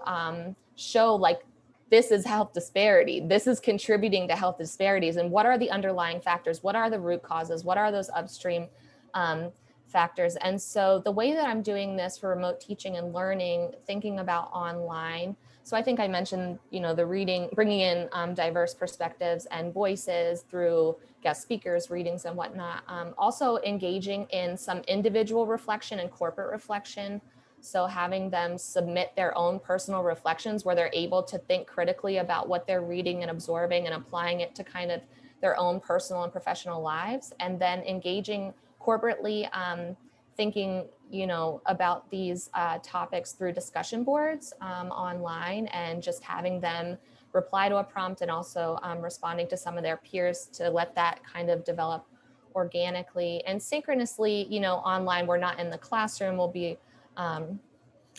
show like, this is health disparity. This is contributing to health disparities. And what are the underlying factors? What are the root causes? What are those upstream factors? And so the way that I'm doing this for remote teaching and learning, thinking about online. So I think I mentioned, you know, the reading, bringing in diverse perspectives and voices through guest speakers, readings and whatnot. Also engaging in some individual reflection and corporate reflection. So having them submit their own personal reflections where they're able to think critically about what they're reading and absorbing and applying it to kind of their own personal and professional lives, and then engaging corporately, thinking, you know, about these topics through discussion boards online, and just having them reply to a prompt, and also responding to some of their peers to let that kind of develop organically and synchronously. You know, online, we're not in the classroom, we'll be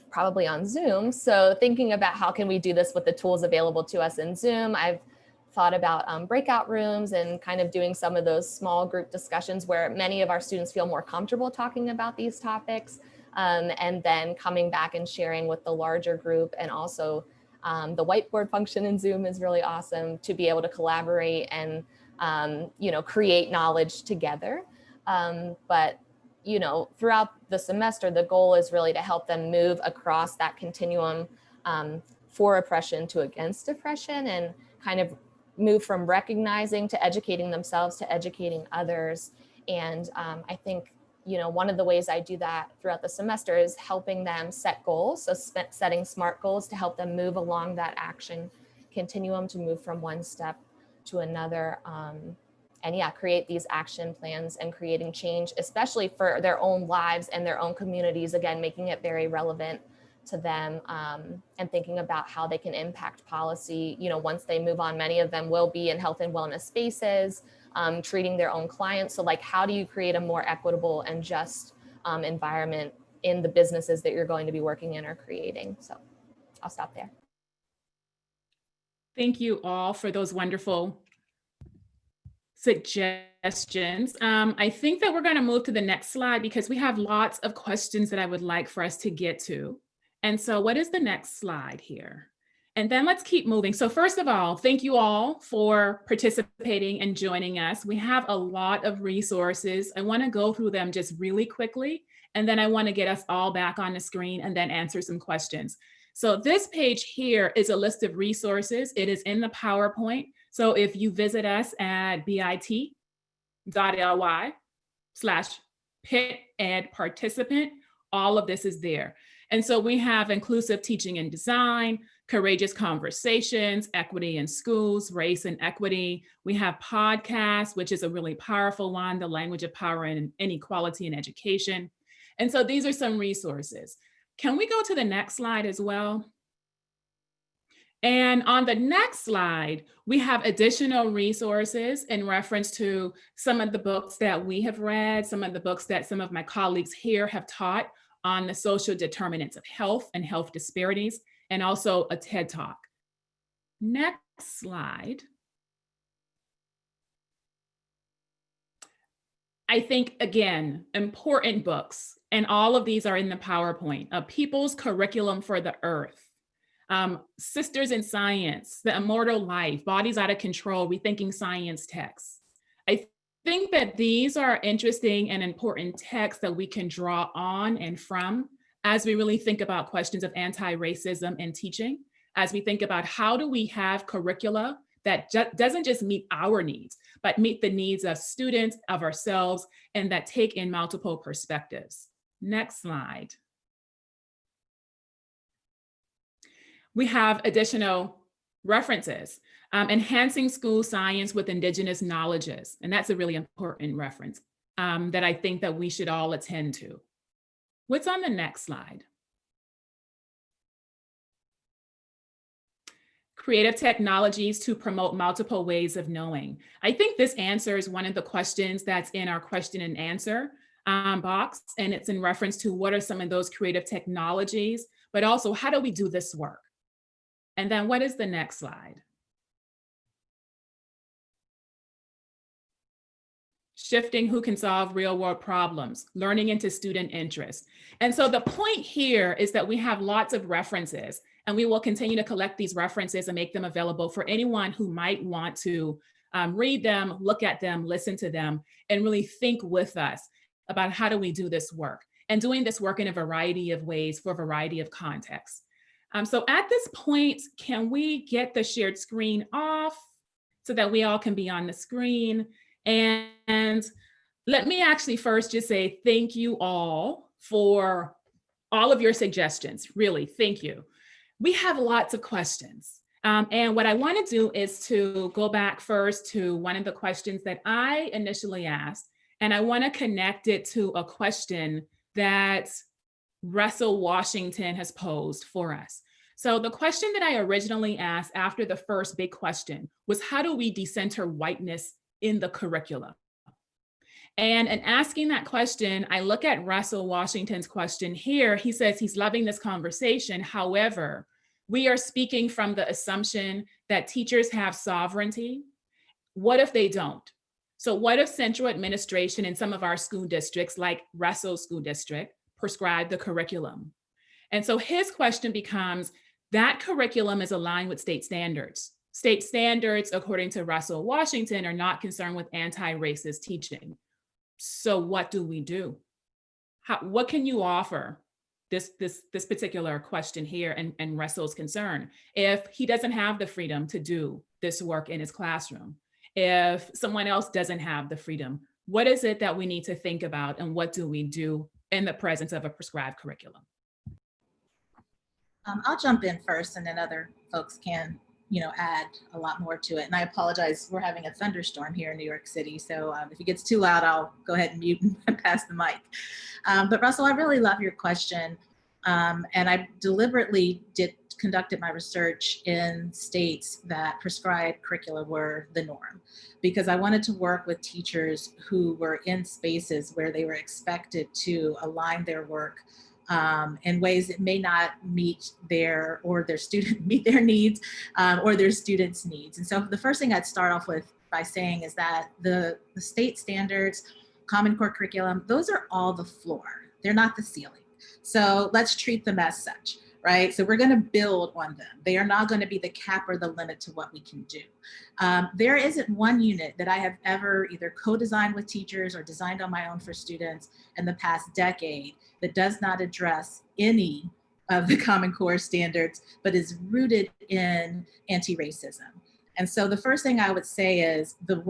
probably on Zoom. So thinking about how can we do this with the tools available to us in Zoom. I've thought about breakout rooms and kind of doing some of those small group discussions where many of our students feel more comfortable talking about these topics, and then coming back and sharing with the larger group. And also the whiteboard function in Zoom is really awesome to be able to collaborate and you know, create knowledge together. But you know, throughout the semester, the goal is really to help them move across that continuum for oppression to against oppression, and kind of move from recognizing to educating themselves to educating others. And I think, you know, one of the ways I do that throughout the semester is helping them set goals. So setting SMART goals to help them move along that action continuum, to move from one step to another. And yeah, create these action plans and creating change, especially for their own lives and their own communities, again, making it very relevant to them, and thinking about how they can impact policy. You know, once they move on, many of them will be in health and wellness spaces, treating their own clients. So like, how do you create a more equitable and just environment in the businesses that you're going to be working in or creating? So I'll stop there. Thank you all for those wonderful suggestions. I think that we're going to move to the next slide because we have lots of questions that I would like for us to get to. And so what is the next slide here? And then let's keep moving. So first of all, thank you all for participating and joining us. We have a lot of resources. I want to go through them just really quickly, and then I want to get us all back on the screen and then answer some questions. So this page here is a list of resources. It is in the PowerPoint. So if you visit us at bit.ly/PittEdParticipant, all of this is there. And so we have inclusive teaching and design, courageous conversations, equity in schools, race and equity. We have podcasts, which is a really powerful one, the language of power and inequality in education. And so these are some resources. Can we go to the next slide as well? And on the next slide, we have additional resources in reference to some of the books that we have read, some of the books that some of my colleagues here have taught on the social determinants of health and health disparities, and also a TED Talk. Next slide. I think, again, important books, and all of these are in the PowerPoint, A People's Curriculum for the Earth, Sisters in Science, The Immortal Life, Bodies Out of Control, Rethinking Science Texts. I think that these are interesting and important texts that we can draw on and from as we really think about questions of anti-racism and teaching, as we think about how do we have curricula that doesn't just meet our needs, but meet the needs of students, of ourselves, and that take in multiple perspectives. Next slide. We have additional references, enhancing school science with indigenous knowledges. And that's a really important reference that I think that we should all attend to. What's on the next slide? Creative technologies to promote multiple ways of knowing. I think this answers one of the questions that's in our question and answer box, and it's in reference to what are some of those creative technologies, but also how do we do this work? And then what is the next slide? Shifting who can solve real world problems, learning into student interest. And so the point here is that we have lots of references, and we will continue to collect these references and make them available for anyone who might want to read them, look at them, listen to them, and really think with us about how do we do this work, and doing this work in a variety of ways for a variety of contexts. So at this point, can we get the shared screen off so that we all can be on the screen? And let me actually first just say thank you all for all of your suggestions. Really, thank you. We have lots of questions. And what I want to do is to go back first to one of the questions that I initially asked, and I want to connect it to a question that Russell Washington has posed for us. So the question that I originally asked after the first big question was, how do we decenter whiteness in the curriculum? And in asking that question, I look at Russell Washington's question here. He says he's loving this conversation. However, we are speaking from the assumption that teachers have sovereignty. What if they don't? So what if central administration in some of our school districts, like Russell's school district, prescribe the curriculum? And so his question becomes, that curriculum is aligned with state standards. State standards, according to Russell Washington, are not concerned with anti-racist teaching. So what do we do? What can you offer this particular question here and Russell's concern if he doesn't have the freedom to do this work in his classroom? If someone else doesn't have the freedom, what is it that we need to think about, and what do we do in the presence of a prescribed curriculum? I'll jump in first, and then other folks can, add a lot more to it. And I apologize, we're having a thunderstorm here in New York City. So if it gets too loud, I'll go ahead and mute and pass the mic. But Russell, I really love your question. And I deliberately conducted my research in states that prescribed curricula were the norm, because I wanted to work with teachers who were in spaces where they were expected to align their work in ways that may not meet their needs or their students' needs. And so the first thing I'd start off with by saying is that the state standards, Common Core curriculum, those are all the floor. They're not the ceiling. So let's treat them as such, right? So we're going to build on them. They are not going to be the cap or the limit to what we can do. There isn't one unit that I have ever either co-designed with teachers or designed on my own for students in the past decade that does not address any of the Common Core standards, but is rooted in anti-racism. And so the first thing I would say is the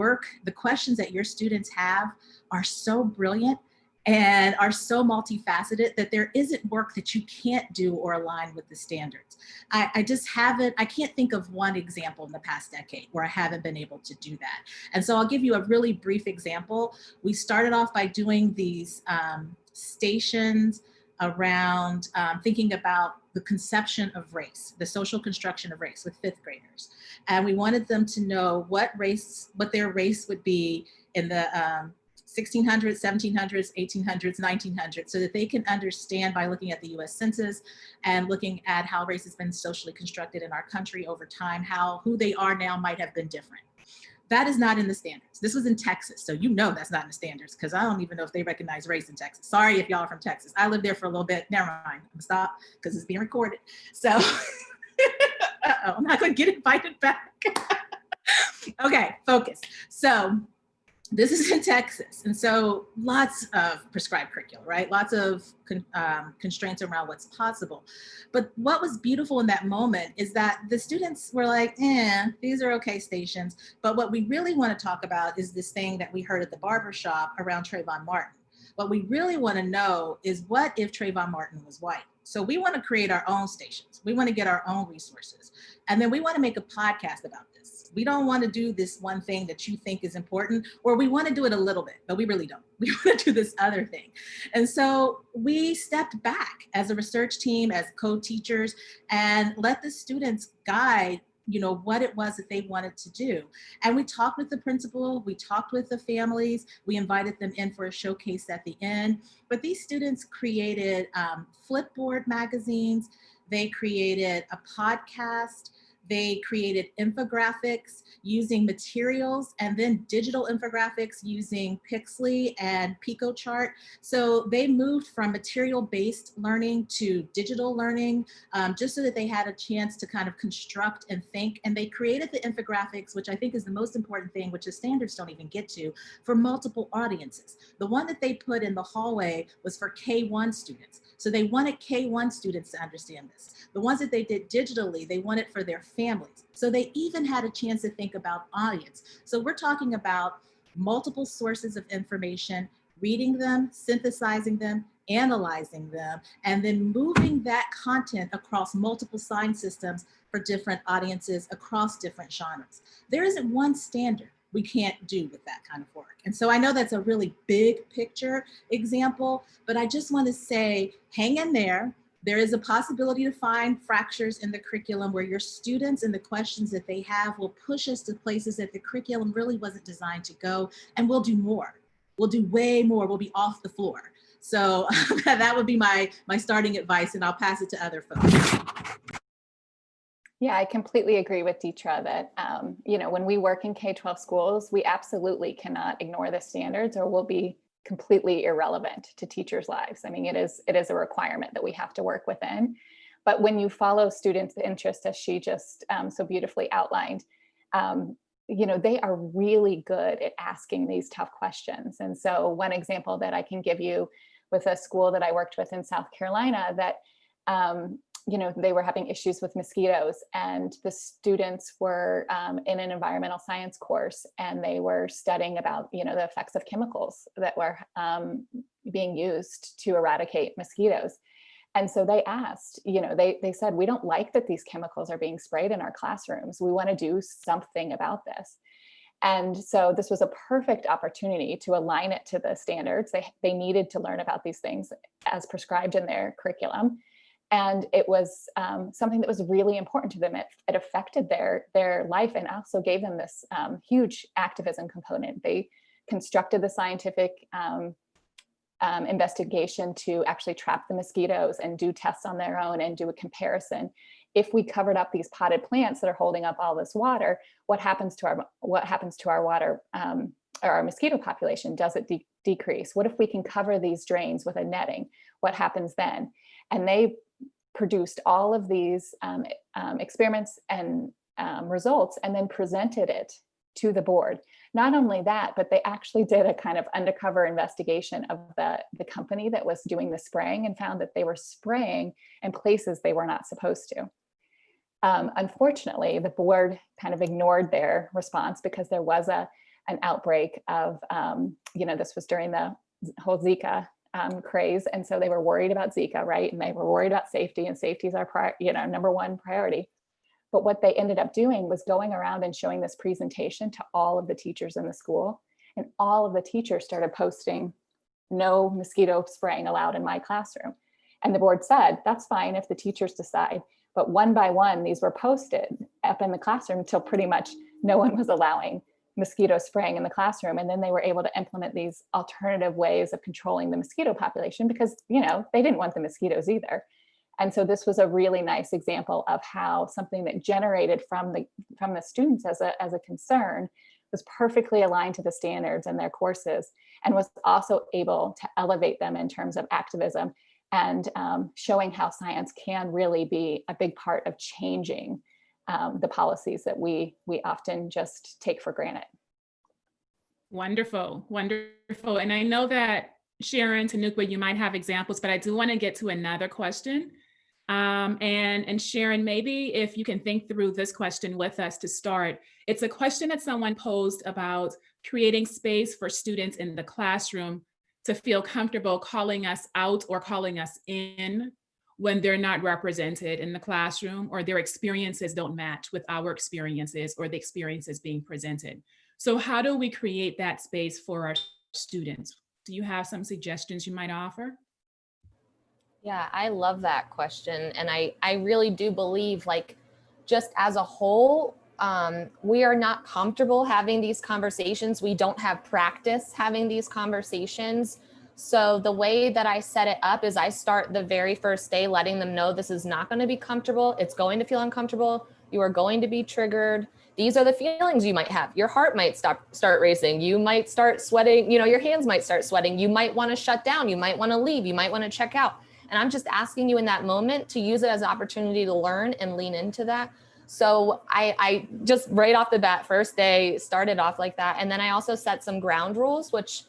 questions that your students have are so brilliant and are so multifaceted that there isn't work that you can't do or align with the standards. I can't think of one example in the past decade where I haven't been able to do that. And so I'll give you a really brief example. We started off by doing these stations around thinking about the conception of race, the social construction of race with fifth graders. And we wanted them to know what their race would be in the 1600s, 1700s, 1800s, 1900s, so that they can understand by looking at the US Census and looking at how race has been socially constructed in our country over time, who they are now might have been different. That is not in the standards. This was in Texas. So you know that's not in the standards, because I don't even know if they recognize race in Texas. Sorry if y'all are from Texas. I lived there for a little bit. Never mind. I'm gonna stop because it's being recorded. So I'm not gonna get invited back. Okay, focus. So this is in Texas. And so lots of prescribed curriculum, right? Lots of constraints around what's possible. But what was beautiful in that moment is that the students were like, these are okay stations. But what we really want to talk about is this thing that we heard at the barbershop around Trayvon Martin. What we really want to know is, what if Trayvon Martin was white? So we want to create our own stations. We want to get our own resources. And then we want to make a podcast about this. We don't want to do this one thing that you think is important, or we want to do it a little bit, but we really don't. We want to do this other thing. And so we stepped back as a research team, as co-teachers, and let the students guide what it was that they wanted to do. And we talked with the principal, we talked with the families, we invited them in for a showcase at the end. But these students created Flipboard magazines, they created a podcast, they created infographics using materials, and then digital infographics using Pixlr and PicoChart. So they moved from material-based learning to digital learning, just so that they had a chance to kind of construct and think. And they created the infographics, which I think is the most important thing, which the standards don't even get to, for multiple audiences. The one that they put in the hallway was for K-1 students. So they wanted K-1 students to understand this. The ones that they did digitally, they wanted for their families. So they even had a chance to think about audience. So we're talking about multiple sources of information, reading them, synthesizing them, analyzing them, and then moving that content across multiple sign systems for different audiences across different genres. There isn't one standard we can't do with that kind of work. And so I know that's a really big picture example, but I just want to say, hang in there. There is a possibility to find fractures in the curriculum where your students and the questions that they have will push us to places that the curriculum really wasn't designed to go, and we'll do more. We'll do way more. We'll be off the floor. So that would be my starting advice, and I'll pass it to other folks. Yeah, I completely agree with Deetra that, when we work in K-12 schools, we absolutely cannot ignore the standards, or we'll be completely irrelevant to teachers' lives. I mean, it is a requirement that we have to work within. But when you follow students' interest, as she just so beautifully outlined, they are really good at asking these tough questions. And so one example that I can give you with a school that I worked with in South Carolina, that they were having issues with mosquitoes, and the students were in an environmental science course, and they were studying about, the effects of chemicals that were being used to eradicate mosquitoes. And so they asked, they said, we don't like that these chemicals are being sprayed in our classrooms. We want to do something about this. And so this was a perfect opportunity to align it to the standards. They needed to learn about these things as prescribed in their curriculum. And it was something that was really important to them. It affected their life, and also gave them this huge activism component. They constructed the scientific investigation to actually trap the mosquitoes and do tests on their own and do a comparison. If we covered up these potted plants that are holding up all this water, what happens to our water or our mosquito population? Does it decrease? What if we can cover these drains with a netting? What happens then? And they produced all of these experiments and results, and then presented it to the board. Not only that, but they actually did a kind of undercover investigation of the company that was doing the spraying, and found that they were spraying in places they were not supposed to. Unfortunately, the board kind of ignored their response, because there was an outbreak of, this was during the whole Zika craze. And so they were worried about Zika, right? And they were worried about safety, and safety is our number one priority. But what they ended up doing was going around and showing this presentation to all of the teachers in the school. And all of the teachers started posting, no mosquito spraying allowed in my classroom. And the board said, that's fine if the teachers decide. But one by one, these were posted up in the classroom until pretty much no one was allowing mosquito spraying in the classroom. And then they were able to implement these alternative ways of controlling the mosquito population, because, they didn't want the mosquitoes either. And so this was a really nice example of how something that generated from the students as a concern was perfectly aligned to the standards in their courses, and was also able to elevate them in terms of activism and showing how science can really be a big part of changing the policies that we often just take for granted. Wonderful, wonderful. And I know that Sharon, Tanuqua, you might have examples, but I do want to get to another question. And Sharon, maybe if you can think through this question with us to start. It's a question that someone posed about creating space for students in the classroom to feel comfortable calling us out or calling us in when they're not represented in the classroom, or their experiences don't match with our experiences or the experiences being presented. So how do we create that space for our students? Do you have some suggestions you might offer? Yeah, I love that question. And I really do believe, like, just as a whole, we are not comfortable having these conversations. We don't have practice having these conversations. So the way that I set it up is I start the very first day letting them know this is not going to be comfortable. It's going to feel uncomfortable. You are going to be triggered. These are the feelings you might have. Your heart might start racing. You might start sweating. You know, your hands might start sweating. You might want to shut down. You might want to leave. You might want to check out. And I'm just asking you in that moment to use it as an opportunity to learn and lean into that. So I just right off the bat, first day, started off like that. And then I also set some ground rules, which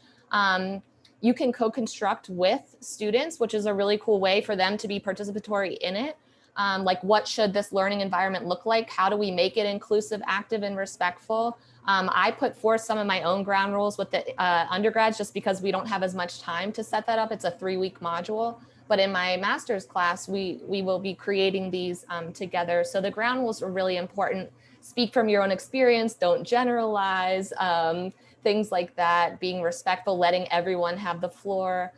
you can co-construct with students, which is a really cool way for them to be participatory in it. Like, what should this learning environment look like? How do we make it inclusive, active, and respectful? I put forth some of my own ground rules with the undergrads just because we don't have as much time to set that up. It's a 3-week module. But in my master's class, we will be creating these together. So the ground rules are really important. Speak from your own experience, don't generalize, things like that, being respectful, letting everyone have the floor.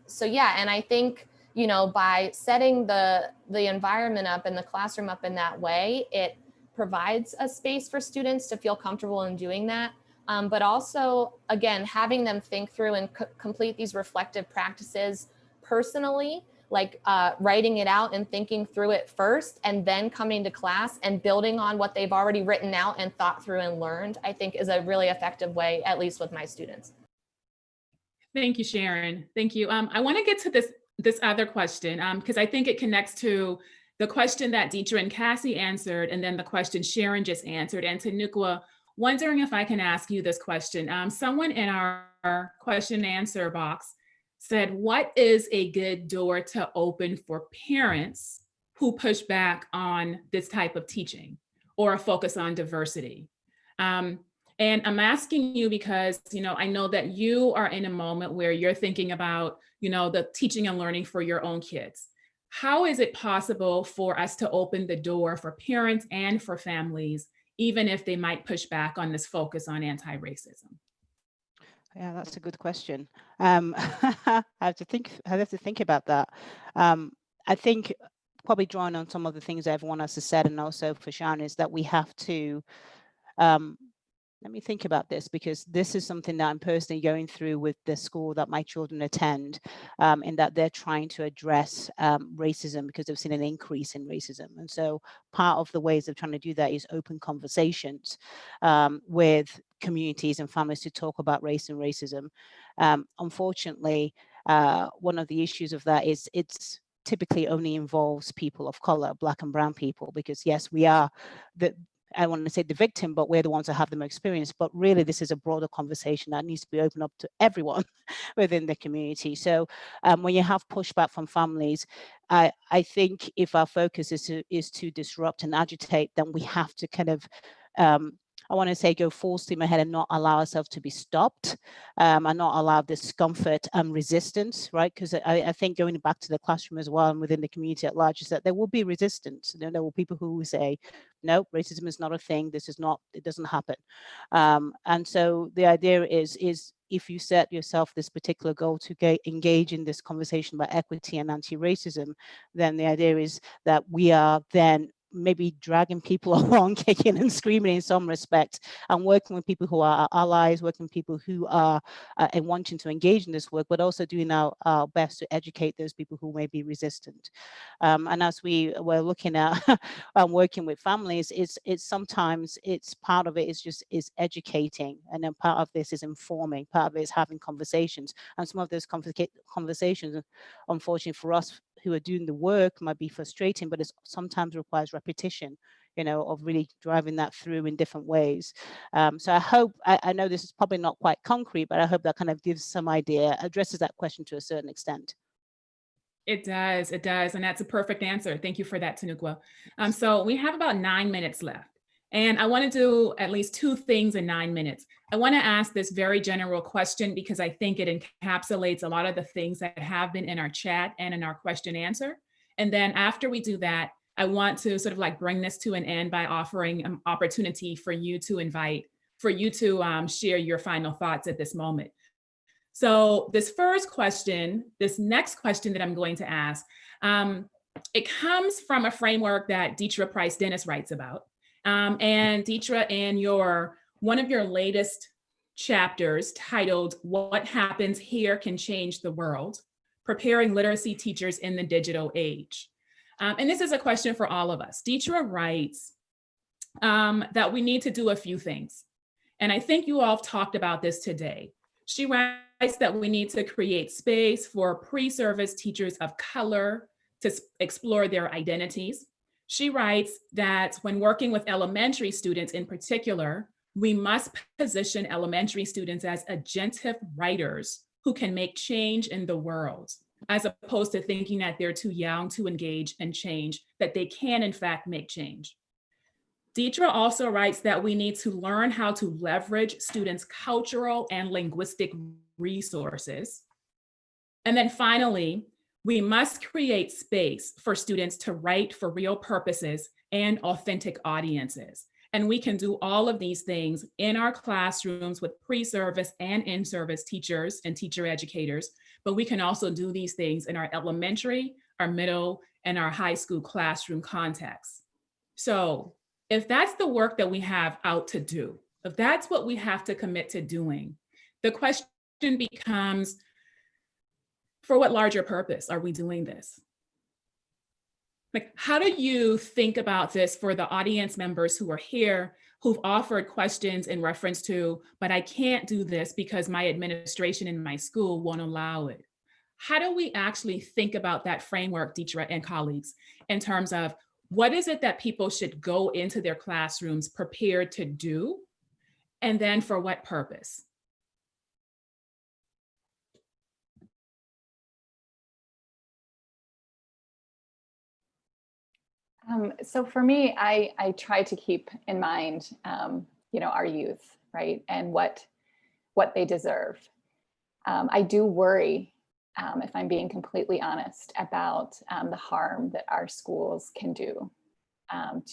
So yeah, and I think, you know, by setting the environment up and the classroom up in that way, it provides a space for students to feel comfortable in doing that. But also, again, having them think through and complete these reflective practices personally, like writing it out and thinking through it first, and then coming to class and building on what they've already written out and thought through and learned, I think is a really effective way, at least with my students. Thank you, Sharon. Thank you. I want to get to this other question because I think it connects to the question that Deidre and Cassie answered, and then the question Sharon just answered. And Tanuqua, wondering if I can ask you this question. Someone in our question and answer box said, what is a good door to open for parents who push back on this type of teaching or a focus on diversity? And I'm asking you because, you know, I know that you are in a moment where you're thinking about, you know, the teaching and learning for your own kids. How is it possible for us to open the door for parents and for families, even if they might push back on this focus on anti-racism? Yeah, that's a good question. I have to think about that. I think probably drawing on some of the things everyone else has said, and also for Sharon, is that we have to let me think about this, because this is something that I'm personally going through with the school that my children attend, in that they're trying to address racism because they've seen an increase in racism. And so part of the ways of trying to do that is open conversations with communities and families to talk about race and racism. Unfortunately, one of the issues of that is it's typically only involves people of color, Black and brown people, because yes, we are I want to say the victim, but we're the ones that have the most experience. But really, this is a broader conversation that needs to be opened up to everyone within the community. So when you have pushback from families, I think if our focus is to disrupt and agitate, then we have to kind of I want to say go full steam ahead and not allow ourselves to be stopped, and not allow discomfort and resistance, right? Because I think going back to the classroom as well and within the community at large is that there will be resistance. You know, there will be people who will say, no, racism is not a thing. This is not, it doesn't happen. And so the idea is if you set yourself this particular goal to engage in this conversation about equity and anti-racism, then the idea is that we are then maybe dragging people along, kicking and screaming in some respect, and working with people who are our allies, working with people who are and wanting to engage in this work, but also doing our best to educate those people who may be resistant. And as we were looking at working with families, it's sometimes part of it is educating, and then part of this is informing, part of it is having conversations, and some of those conversations, unfortunately for us who are doing the work, might be frustrating, but it sometimes requires repetition, of really driving that through in different ways. So I hope, I know this is probably not quite concrete, but I hope that kind of gives some idea, addresses that question to a certain extent. It does. And that's a perfect answer. Thank you for that, Tanuqua. So we have about 9 minutes left. And I want to do at least 2 things in 9 minutes. I want to ask this very general question because I think it encapsulates a lot of the things that have been in our chat and in our question answer. And then after we do that, I want to sort of like bring this to an end by offering an opportunity for you to share your final thoughts at this moment. So this next question that I'm going to ask, it comes from a framework that Deetra Price Dennis writes about. And Deetra, in one of your latest chapters titled, "What Happens Here Can Change the World, Preparing Literacy Teachers in the Digital Age." And this is a question for all of us. Deetra writes that we need to do a few things. And I think you all have talked about this today. She writes that we need to create space for pre-service teachers of color to explore their identities. She writes that when working with elementary students in particular, we must position elementary students as agentive writers who can make change in the world, as opposed to thinking that they're too young to engage and change, that they can in fact make change. Deetra also writes that we need to learn how to leverage students' cultural and linguistic resources. And then finally, we must create space for students to write for real purposes and authentic audiences. And we can do all of these things in our classrooms with pre-service and in-service teachers and teacher educators, but we can also do these things in our elementary, our middle, and our high school classroom contexts. So if that's the work that we have out to do, if that's what we have to commit to doing, the question becomes, for what larger purpose are we doing this? Like, how do you think about this for the audience members who are here, who've offered questions in reference to, but I can't do this because my administration in my school won't allow it? How do we actually think about that framework, Deetra and colleagues, in terms of what is it that people should go into their classrooms prepared to do, and then for what purpose? So for me, I try to keep in mind, our youth, right, and what they deserve. I do worry, if I'm being completely honest, about the harm that our schools can do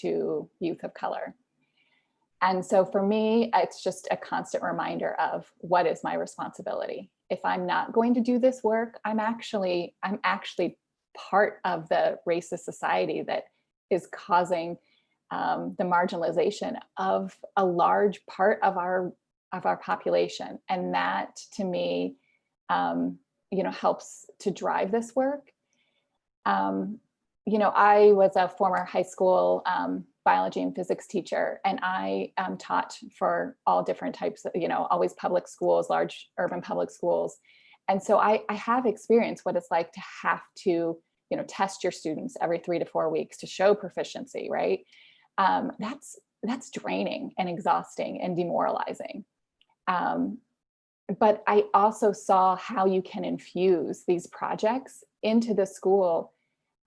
to youth of color. And so for me, it's just a constant reminder of what is my responsibility. If I'm not going to do this work, I'm actually part of the racist society that is causing the marginalization of a large part of our population. And that, to me, helps to drive this work. I was a former high school biology and physics teacher, and I taught for all different types of, always public schools, large urban public schools. And so I have experienced what it's like to have to, test your students every 3 to 4 weeks to show proficiency, right? That's draining and exhausting and demoralizing. But I also saw how you can infuse these projects into the school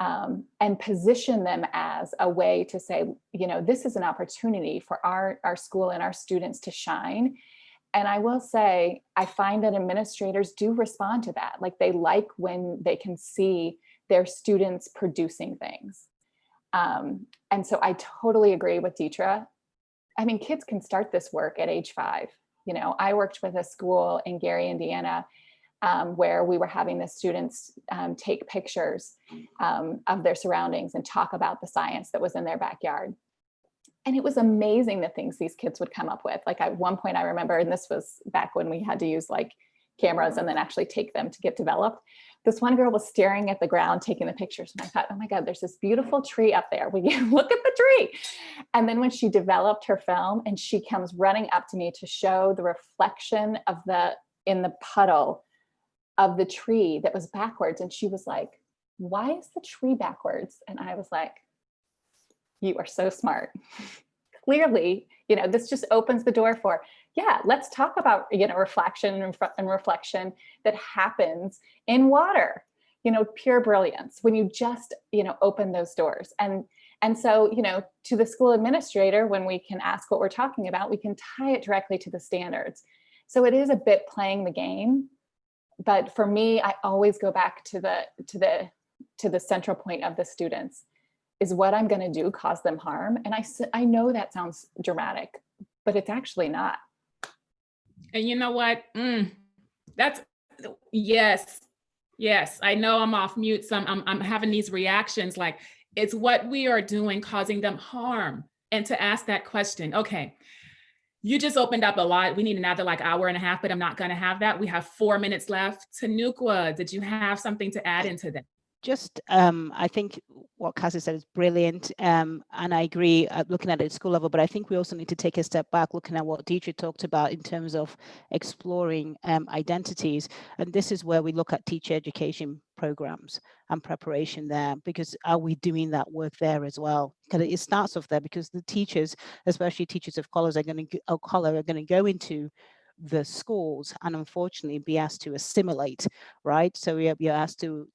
and position them as a way to say, this is an opportunity for our school and our students to shine. And I will say, I find that administrators do respond to that. Like, they like when they can see their students producing things. And so I totally agree with Deetra. I mean, kids can start this work at age 5. I worked with a school in Gary, Indiana, where we were having the students take pictures of their surroundings and talk about the science that was in their backyard. And it was amazing the things these kids would come up with. Like at one point I remember, and this was back when we had to use like cameras and then actually take them to get developed. This one girl was staring at the ground, taking the pictures. And I thought, oh my God, there's this beautiful tree up there. Will you look at the tree? And then when she developed her film and she comes running up to me to show the reflection of in the puddle of the tree that was backwards. And she was like, why is the tree backwards? And I was like, you are so smart. Clearly, this just opens the door for, yeah, let's talk about, reflection and reflection that happens in water, pure brilliance when you just, open those doors. And so, to the school administrator, when we can ask what we're talking about, we can tie it directly to the standards. So it is a bit playing the game. But for me, I always go back to the central point of the students. Is what I'm going to do cause them harm? And I know that sounds dramatic, but it's actually not. And you know what? That's, yes. I know I'm off mute, so I'm having these reactions like, it's what we are doing causing them harm. And to ask that question, okay, you just opened up a lot. We need another like hour and a half, but I'm not going to have that. We have 4 minutes left. Tanuqua, did you have something to add into that? Just, I think what Cassie said is brilliant, and I agree looking at it at school level, but I think we also need to take a step back looking at what Deidre talked about in terms of exploring identities. And this is where we look at teacher education programs and preparation there, because are we doing that work there as well? Because it starts off there, because the teachers, especially teachers of color, are going to go into the schools and unfortunately be asked to assimilate, right? So we are asked to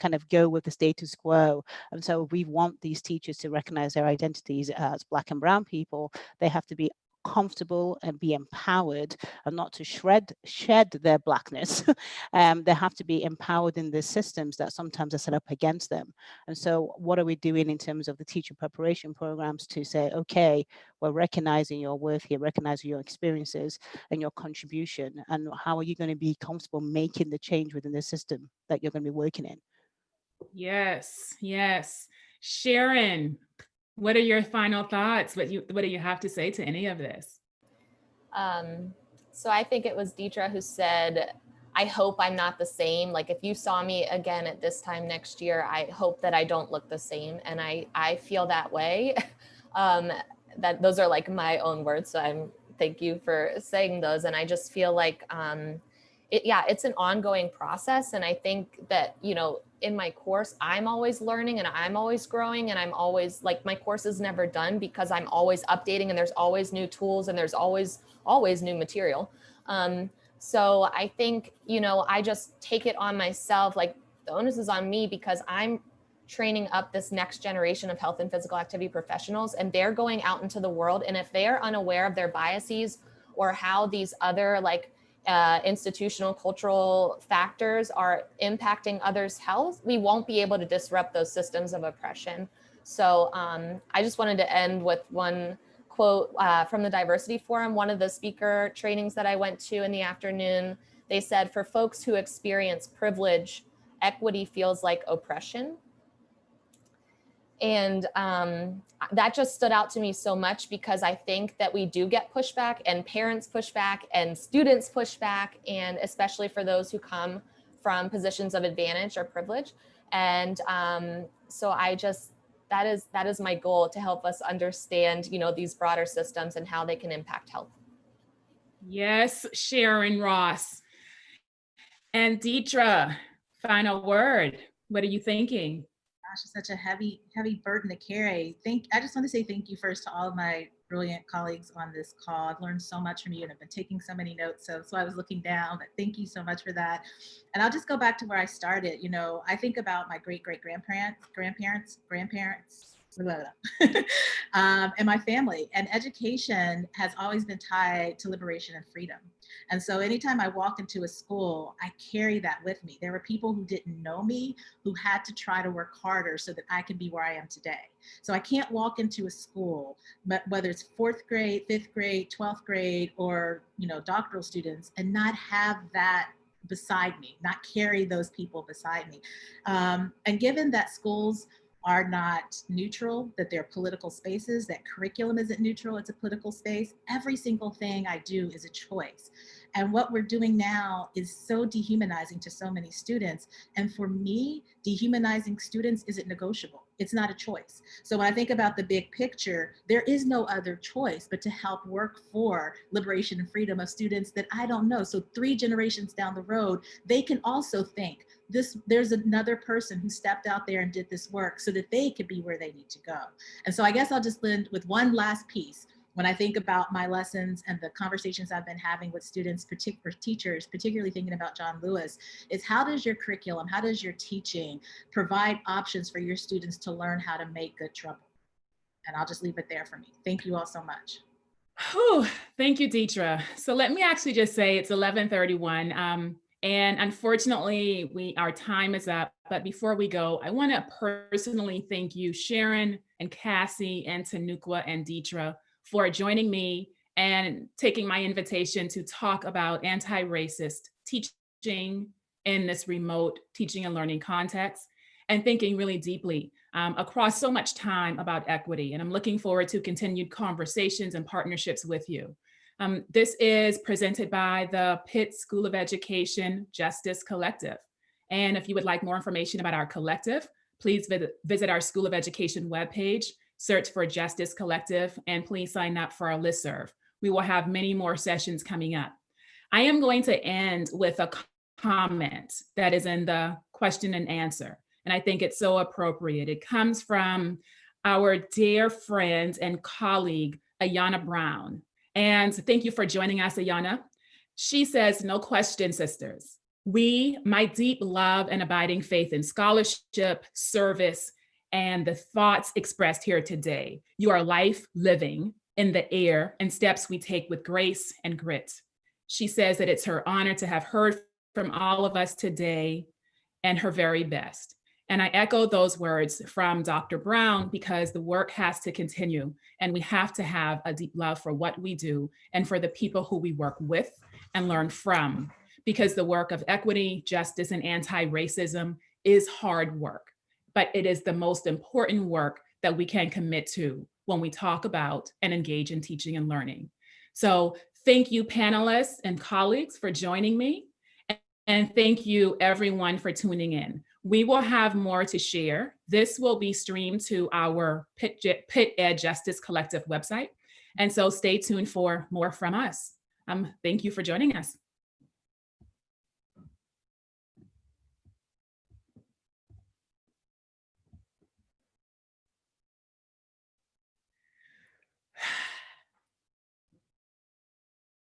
kind of go with the status quo. And so we want these teachers to recognize their identities as Black and brown people. They have to be comfortable and be empowered, and not to shed their Blackness. They have to be empowered in the systems that sometimes are set up against them. And so what are we doing in terms of the teacher preparation programs to say, okay, we're recognizing your worth here, recognizing your experiences and your contribution, and how are you going to be comfortable making the change within the system that you're going to be working in? Yes. Sharon, what are your final thoughts? What do you have to say to any of this? So I think it was Deidre who said, I hope I'm not the same. Like if you saw me again at this time next year, I hope that I don't look the same. And I feel that way. That those are like my own words. So thank you for saying those. And I just feel like, it's an ongoing process. And I think that, in my course, I'm always learning and I'm always growing, and I'm always like, my course is never done because I'm always updating and there's always new tools and there's always new material. So I think, I just take it on myself, like the onus is on me, because I'm training up this next generation of health and physical activity professionals, and they're going out into the world. And if they're unaware of their biases or how these other institutional cultural factors are impacting others' health, we won't be able to disrupt those systems of oppression. So I just wanted to end with one quote from the Diversity Forum, one of the speaker trainings that I went to in the afternoon. They said, for folks who experience privilege, equity feels like oppression. And that just stood out to me so much, because I think that we do get pushback, and parents push back, and students push back, and especially for those who come from positions of advantage or privilege. And so that is my goal, to help us understand, these broader systems and how they can impact health. Yes, Sharon Ross. And Deidre, final word. What are you thinking? Gosh, it's such a heavy burden to carry. I just want to say thank you first to all of my brilliant colleagues on this call. I've learned so much from you and I've been taking so many notes. So I was looking down, but thank you so much for that. And I'll just go back to where I started. I think about my grandparents, and my family. And education has always been tied to liberation and freedom. And so anytime I walk into a school, I carry that with me. There were people who didn't know me, who had to try to work harder so that I can be where I am today. So I can't walk into a school, whether it's 4th grade, 5th grade, 12th grade, or doctoral students, and not have that beside me, not carry those people beside me. And given that schools are not neutral, that they're political spaces, that curriculum isn't neutral, it's a political space, every single thing I do is a choice. And what we're doing now is so dehumanizing to so many students. And for me, dehumanizing students isn't negotiable. It's not a choice. So when I think about the big picture, there is no other choice but to help work for liberation and freedom of students that I don't know. So 3 generations down the road, they can also think there's another person who stepped out there and did this work so that they could be where they need to go. And so I guess I'll just end with one last piece. When I think about my lessons and the conversations I've been having with students, teachers, particularly thinking about John Lewis, is how does your curriculum, how does your teaching provide options for your students to learn how to make good trouble? And I'll just leave it there for me. Thank you all so much. Whew, thank you, Deidre. So let me actually just say it's 11:31. And unfortunately, our time is up. But before we go, I want to personally thank you, Sharon and Cassie and Tanuqua and Deidre, for joining me and taking my invitation to talk about anti-racist teaching in this remote teaching and learning context, and thinking really deeply across so much time about equity. And I'm looking forward to continued conversations and partnerships with you. This is presented by the Pitt School of Education Justice Collective. And if you would like more information about our collective, please visit our School of Education webpage, search for Justice Collective, and please sign up for our listserv. We will have many more sessions coming up. I am going to end with a comment that is in the question and answer, and I think it's so appropriate. It comes from our dear friend and colleague, Ayana Brown. And thank you for joining us, Ayana. She says, "No question, sisters. My deep love and abiding faith in scholarship, service, and the thoughts expressed here today. You are life living in the air and steps we take with grace and grit." She says that it's her honor to have heard from all of us today and her very best. And I echo those words from Dr. Brown because the work has to continue and we have to have a deep love for what we do and for the people who we work with and learn from, because the work of equity, justice, and anti-racism is hard work, but it is the most important work that we can commit to when we talk about and engage in teaching and learning. So thank you, panelists and colleagues, for joining me. And thank you, everyone, for tuning in. We will have more to share. This will be streamed to our Pitt Ed Justice Collective website. And so stay tuned for more from us. Thank you for joining us.